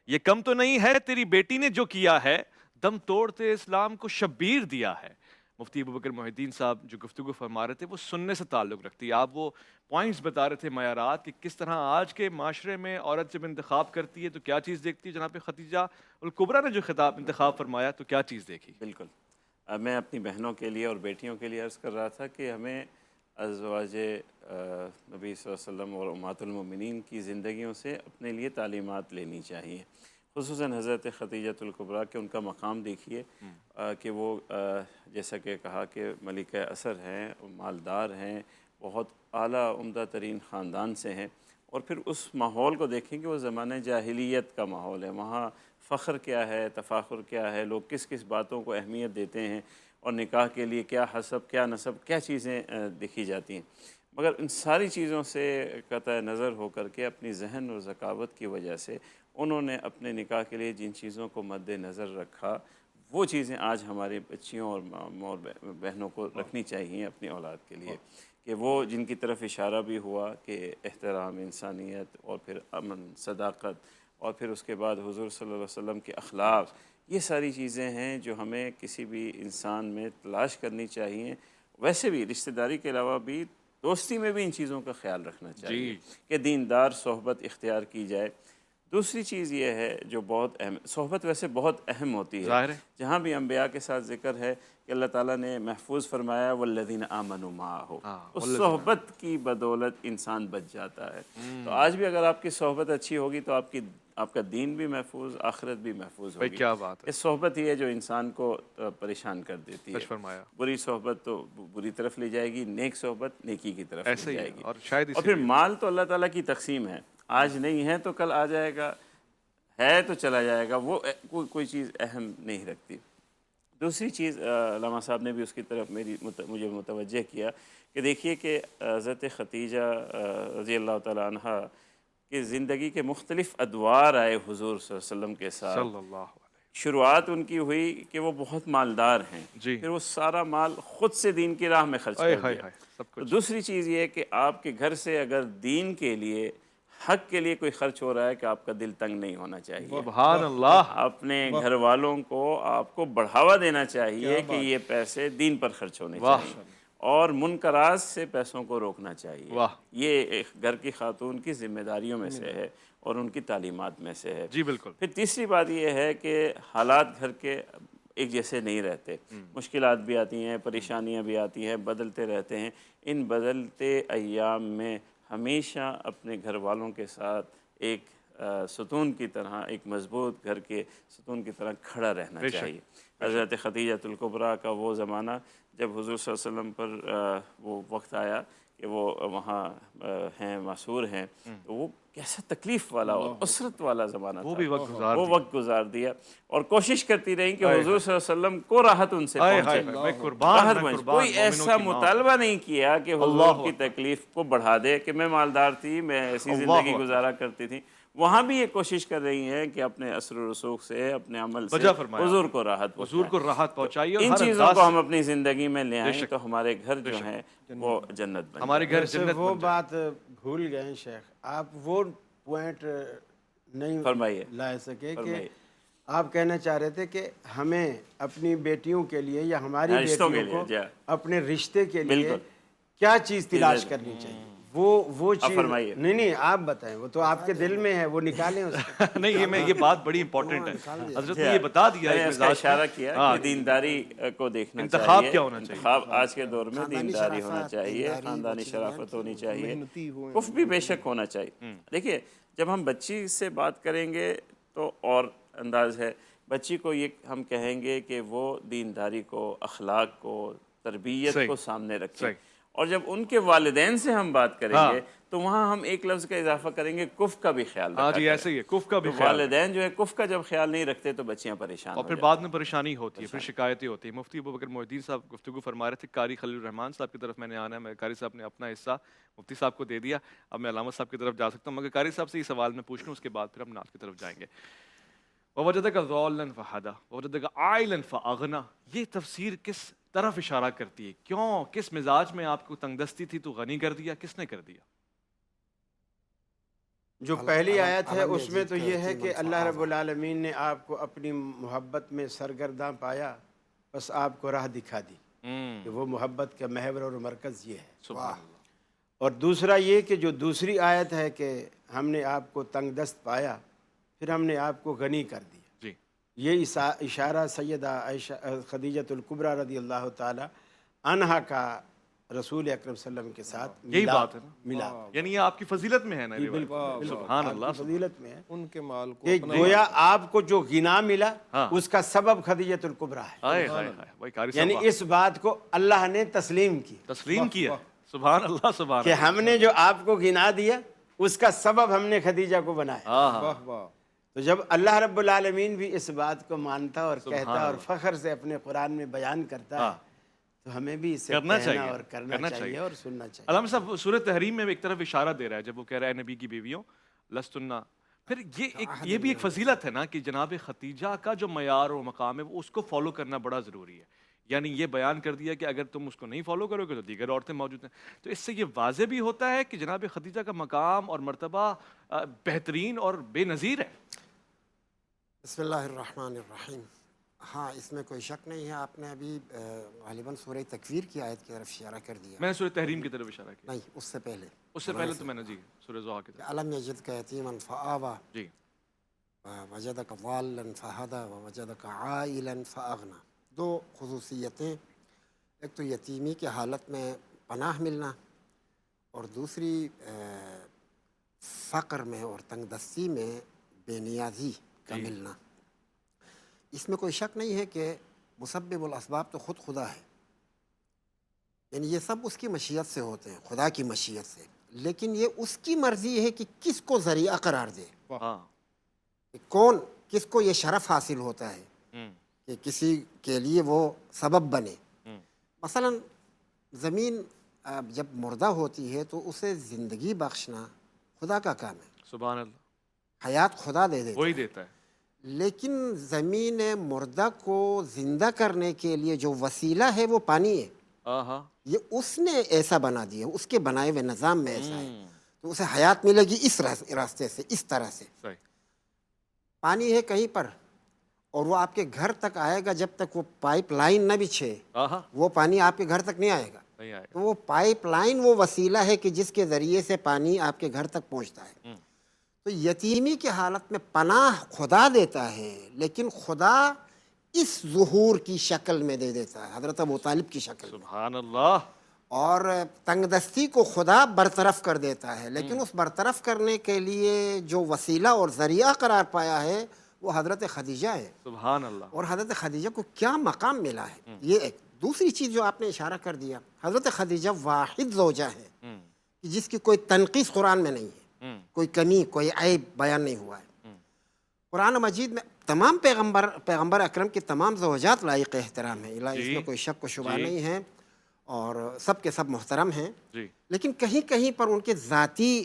یہ کم تو نہیں ہے تیری بیٹی نے جو کیا ہے، دم توڑتے اسلام کو شبیر دیا ہے. مفتی ابوبکر محی الدین صاحب جو گفتگو فرما رہے تھے وہ سننے سے تعلق رکھتی ہے. آپ وہ پوائنٹس بتا رہے تھے، معیارات، کہ کس طرح آج کے معاشرے میں عورت جب انتخاب کرتی ہے تو کیا چیز دیکھتی ہے. جناب خدیجہ الکبریٰ نے جو خطاب انتخاب فرمایا تو کیا چیز دیکھی؟ بالکل میں اپنی بہنوں کے لیے اور بیٹیوں کے لیے عرض کر رہا تھا کہ ہمیں ازواج نبی صلی اللہ علیہ وسلم اور امہات المومنین کی زندگیوں سے اپنے لیے تعلیمات لینی چاہیے، خصوصاً حضرت خدیجۃ الکبریٰ کے ان کا مقام دیکھیے کہ وہ جیسا کہ کہا کہ ملکہ عصر ہیں، مالدار ہیں، بہت اعلیٰ عمدہ ترین خاندان سے ہیں، اور پھر اس ماحول کو دیکھیں کہ وہ زمانہ جاہلیت کا ماحول ہے. وہاں فخر کیا ہے، تفاخر کیا ہے، لوگ کس کس باتوں کو اہمیت دیتے ہیں، اور نکاح کے لیے کیا حسب، کیا نسب، کیا چیزیں دیکھی جاتی ہیں. مگر ان ساری چیزوں سے قطع نظر ہو کر کے اپنی ذہن اور ذکاوت کی وجہ سے انہوں نے اپنے نکاح کے لیے جن چیزوں کو مد نظر رکھا، وہ چیزیں آج ہماری بچیوں اور بہنوں کو رکھنی چاہیے اپنی اولاد کے لیے، کہ وہ جن کی طرف اشارہ بھی ہوا کہ احترام، انسانیت، اور پھر امن، صداقت، اور پھر اس کے بعد حضور صلی اللہ علیہ وسلم کے اخلاق، یہ ساری چیزیں ہیں جو ہمیں کسی بھی انسان میں تلاش کرنی چاہیے. ویسے بھی رشتہ داری کے علاوہ بھی دوستی میں بھی ان چیزوں کا خیال رکھنا چاہیے کہ دیندار صحبت اختیار کی جائے. دوسری چیز یہ ہے جو بہت اہم، صحبت ویسے بہت اہم ہوتی ہے، جہاں بھی انبیاء کے ساتھ ذکر ہے کہ اللہ تعالیٰ نے محفوظ فرمایا والذین آمنوا معہ، اس صحبت کی بدولت انسان بچ جاتا ہے. تو آج بھی اگر آپ کی صحبت اچھی ہوگی تو آپ کا دین بھی محفوظ، آخرت بھی محفوظ ہوگی. کیا بات ہے. اس صحبت ہی ہے جو انسان کو پریشان کر دیتی ہے. بری صحبت تو بری طرف لے جائے گی، نیک صحبت نیکی کی طرف لے جائے گی. اور پھر مال تو اللہ تعالیٰ کی تقسیم ہے، آج نہیں ہے تو کل آ جائے گا، ہے تو چلا جائے گا، وہ کوئی چیز اہم نہیں رکھتی. دوسری چیز علامہ صاحب نے بھی اس کی طرف مجھے متوجہ کیا کہ دیکھیے کہ حضرت خدیجہ رضی اللہ تعالیٰ عنہ کہ زندگی کے مختلف ادوار آئے حضور صلی اللہ علیہ وسلم کے ساتھ. شروعات ان کی ہوئی کہ وہ بہت مالدار ہیں، پھر وہ سارا مال خود سے دین کی راہ میں خرچ کر دیا. دوسری چیز یہ ہے کہ آپ کے گھر سے اگر دین کے لیے، حق کے لیے کوئی خرچ ہو رہا ہے کہ آپ کا دل تنگ نہیں ہونا چاہیے. سبحان اللہ. اپنے گھر والوں کو آپ کو بڑھاوا دینا چاہیے کہ یہ پیسے دین پر خرچ ہونے چاہیے، اور منکرات سے پیسوں کو روکنا چاہیے. یہ ایک گھر کی خاتون کی ذمہ داریوں میں سے ہے اور ان کی تعلیمات میں سے ہے. جی بالکل. پھر تیسری بات یہ ہے کہ حالات گھر کے ایک جیسے نہیں رہتے، مشکلات بھی آتی ہیں، پریشانیاں بھی آتی ہیں، بدلتے رہتے ہیں. ان بدلتے ایام میں ہمیشہ اپنے گھر والوں کے ساتھ ایک ستون کی طرح، ایک مضبوط گھر کے ستون کی طرح کھڑا رہنا چاہیے. حضرت خدیجۃ الکبریٰ کا وہ زمانہ جب حضور صلی اللہ علیہ وسلم پر وہ وقت آیا کہ وہ وہاں ہیں، معصور ہیں، تو وہ کیسا تکلیف والا اور اسرت والا زمانہ تھا. وہ وقت گزار دیا اور کوشش کرتی رہی کہ حضور صلی اللہ علیہ وسلم کو راحت ان سے پہنچے. کوئی ایسا مطالبہ نہیں کیا کہ حضور کی تکلیف کو بڑھا دے کہ میں مالدار تھی، میں ایسی زندگی گزارا کرتی تھی. وہاں بھی یہ کوشش کر رہی ہیں کہ اپنے اثر و رسوخ سے، اپنے عمل سے وجہ فرمایا حضور کو راحت حضور کو راحت پہنچائیے، اور ان ہر چیزوں انداز کو سے ہم اپنی زندگی میں لے آئیں تو ہمارے گھر جو ہیں وہ جنت بن ہمارے گھر ویسے جنت وہ بن جائے۔ بات بھول گئے ہیں شیخ، آپ وہ پوائنٹ نہیں فرمائیے، لا سکے کہ فرمائیے۔ آپ کہنا چاہ رہے تھے کہ ہمیں اپنی بیٹیوں کے لیے یا ہماری رشتوں کے بیٹیوں لیے، کو اپنے رشتے کے لیے بالکل کیا چیز تلاش کرنی چاہیے، وہ چیز فرمائیے۔ نہیں آپ بتائیں، وہ تو آپ کے دل میں ہے، وہ نکالیں اس کو۔ نہیں یہ بات بڑی امپورٹنٹ ہے، حضرت نے یہ بتا دیا میں نے ایک اس کا مزاج اشارہ کیا کہ دینداری کو دیکھنا چاہیے، انتخاب کیا ہونا چاہیے، انتخاب آج کے دور میں دینداری ہونا چاہیے، خاندانی شرافت ہونی چاہیے، کف بھی بے شک ہونا چاہیے۔ دیکھیے جب ہم بچی سے بات کریں گے تو اور انداز ہے، بچی کو یہ ہم کہیں گے کہ وہ دینداری کو، اخلاق کو، تربیت کو سامنے رکھیں، اور جب ان کے والدین سے ہم بات کریں گے تو وہاں ہم ایک لفظ کا اضافہ کریں گے، کف کا بھی خیال رکھا جی ایسے ہی ہے، کف کا بھی خیال، والدین جو ہے کف کا جب خیال نہیں رکھتے تو بچیاں پریشان اور پھر بعد میں پریشانی ہوتی ہے، پھر شکایتیں ہوتی ہیں۔ مفتی ابوبکر محی الدین صاحب گفتگو فرما رہے تھے، قاری خلیل الرحمان صاحب کی طرف میں نے آنا ہے، میں قاری صاحب نے اپنا حصہ مفتی صاحب کو دے دیا، اب میں علامہ صاحب کی طرف جا سکتا ہوں، مگر قاری صاحب سے یہ سوال میں پوچھ لوں، اس کے بعد پھر ہم نعت کی طرف جائیں گے۔ وَوَجَدَكَ ضَالًّا فَهَدَىٰ وَوَجَدَكَ عَائِلًا فَأَغْنَىٰ، یہ تفسیر کس طرف اشارہ کرتی ہے؟ کیوں، کس مزاج میں آپ کو تنگ دستی تھی تو غنی کر دیا، کس نے کر دیا؟ جو پہلی آیت ہے اس میں تو یہ ہے کہ اللہ رب العالمین نے آپ کو اپنی محبت میں سرگرداں پایا، بس آپ کو راہ دکھا دی کہ وہ محبت کا محور اور مرکز یہ ہے۔ اور دوسرا یہ کہ جو دوسری آیت ہے کہ ہم نے آپ کو تنگ دست پایا پھر ہم نے آپ کو غنی کر دیا، یہ اشارہ سیدہ عائشہ خدیجۃ الکبریٰ رضی اللہ تعالی عنہا کا رسول اکرم صلی اللہ علیہ وسلم کے ساتھ یہی بات ہے نا، ملا، یعنی یہ آپ کی فضیلت میں ہے نا، سبحان اللہ، فضیلت میں ہے ان کے مال کو کہ گویا آپ کو جو غنا ملا اس کا سبب خدیجۃ الکبریٰ ہے، یعنی اس بات کو اللہ نے تسلیم کیا، سبحان اللہ، سبحان کہ ہم نے جو آپ کو غنا دیا اس کا سبب ہم نے خدیجہ کو بنایا۔ تو جب اللہ رب العالمین بھی اس بات کو مانتا اور کہتا اور فخر سے اپنے قرآن میں بیان کرتا ہے تو ہمیں بھی اسے کرنا چاہیے اور سننا چاہیے۔ علامہ صاحب سورہ تحریم میں ایک طرف اشارہ دے رہا ہے جب وہ کہہ رہا ہے نبی کی بیویوں لستن، پھر یہ بھی ایک فضیلت ہے نا کہ جناب خدیجہ کا جو معیار و مقام ہے اس کو فالو کرنا بڑا ضروری ہے، یعنی یہ بیان کر دیا کہ اگر تم اس کو نہیں فالو کرو گے تو دیگر عورتیں موجود ہیں، تو اس سے یہ واضح بھی ہوتا ہے کہ جناب خدیجہ کا مقام اور مرتبہ بہترین اور بے نظیر ہے۔ بسم اللہ الرحمن الرحیم۔ ہاں اس میں کوئی شک نہیں ہے، آپ نے ابھی غالباً سورہ تکویر کی آیت کی طرف اشارہ کر دیا۔ میں نے سورہ تحریم کی طرف اشارہ کیا، نہیں اس سے پہلے تو میں نے جی سورہ ضحیٰ کی طرف، الم یجدک یتیما فآویٰ جی، ووجدک ضالا فہدیٰ ووجدک عائلا فاغنیٰ، دو خصوصیتیں، ایک تو یتیمی کے حالت میں پناہ ملنا اور دوسری فقر میں اور تنگ دستی میں بے نیازی کا ملنا۔ اس میں کوئی شک نہیں ہے کہ مسبب الاسباب تو خود خدا ہے، یعنی یہ سب اس کی مشیت سے ہوتے ہیں، خدا کی مشیت سے، لیکن یہ اس کی مرضی ہے کہ کس کو ذریعہ قرار دے، کون کس کو یہ شرف حاصل ہوتا ہے کہ کسی کے لیے وہ سبب بنے۔ مثلا زمین جب مردہ ہوتی ہے تو اسے زندگی بخشنا خدا کا کام ہے، سبحان اللہ، حیات خدا دے دیتا وہی دیتا ہے، لیکن زمین مردہ کو زندہ کرنے کے لیے جو وسیلہ ہے وہ پانی ہے، یہ اس نے ایسا بنا دیا، اس کے بنائے ہوئے نظام میں ایسا ہے، تو اسے حیات ملے گی اس راستے سے، اس طرح سے۔ پانی ہے کہیں پر اور وہ آپ کے گھر تک آئے گا، جب تک وہ پائپ لائن نہ بچھے وہ پانی آپ کے گھر تک نہیں آئے گا، تو وہ پائپ لائن وہ وسیلہ ہے کہ جس کے ذریعے سے پانی آپ کے گھر تک پہنچتا ہے۔ تو یتیمی کی حالت میں پناہ خدا دیتا ہے، لیکن خدا اس ظہور کی شکل میں دے دیتا ہے، حضرت ابو طالب کی شکل میں، سبحان اللہ، اور تنگ دستی کو خدا برطرف کر دیتا ہے، لیکن اس برطرف کرنے کے لیے جو وسیلہ اور ذریعہ قرار پایا ہے وہ حضرت خدیجہ ہے، سبحان اللہ، اور حضرت خدیجہ کو کیا مقام ملا ہے، یہ ایک۔ دوسری چیز جو آپ نے اشارہ کر دیا، حضرت خدیجہ واحد زوجہ ہے جس کی کوئی تنقیص قرآن میں نہیں ہے، کوئی کمی کوئی عیب بیان نہیں ہوا ہے۔ قرآن مجید میں تمام پیغمبر اکرم کی تمام زوجات لائق احترام ہیں، اس میں کوئی شک و شبہ نہیں ہے، اور سب کے سب محترم ہیں، لیکن کہیں کہیں پر ان کے ذاتی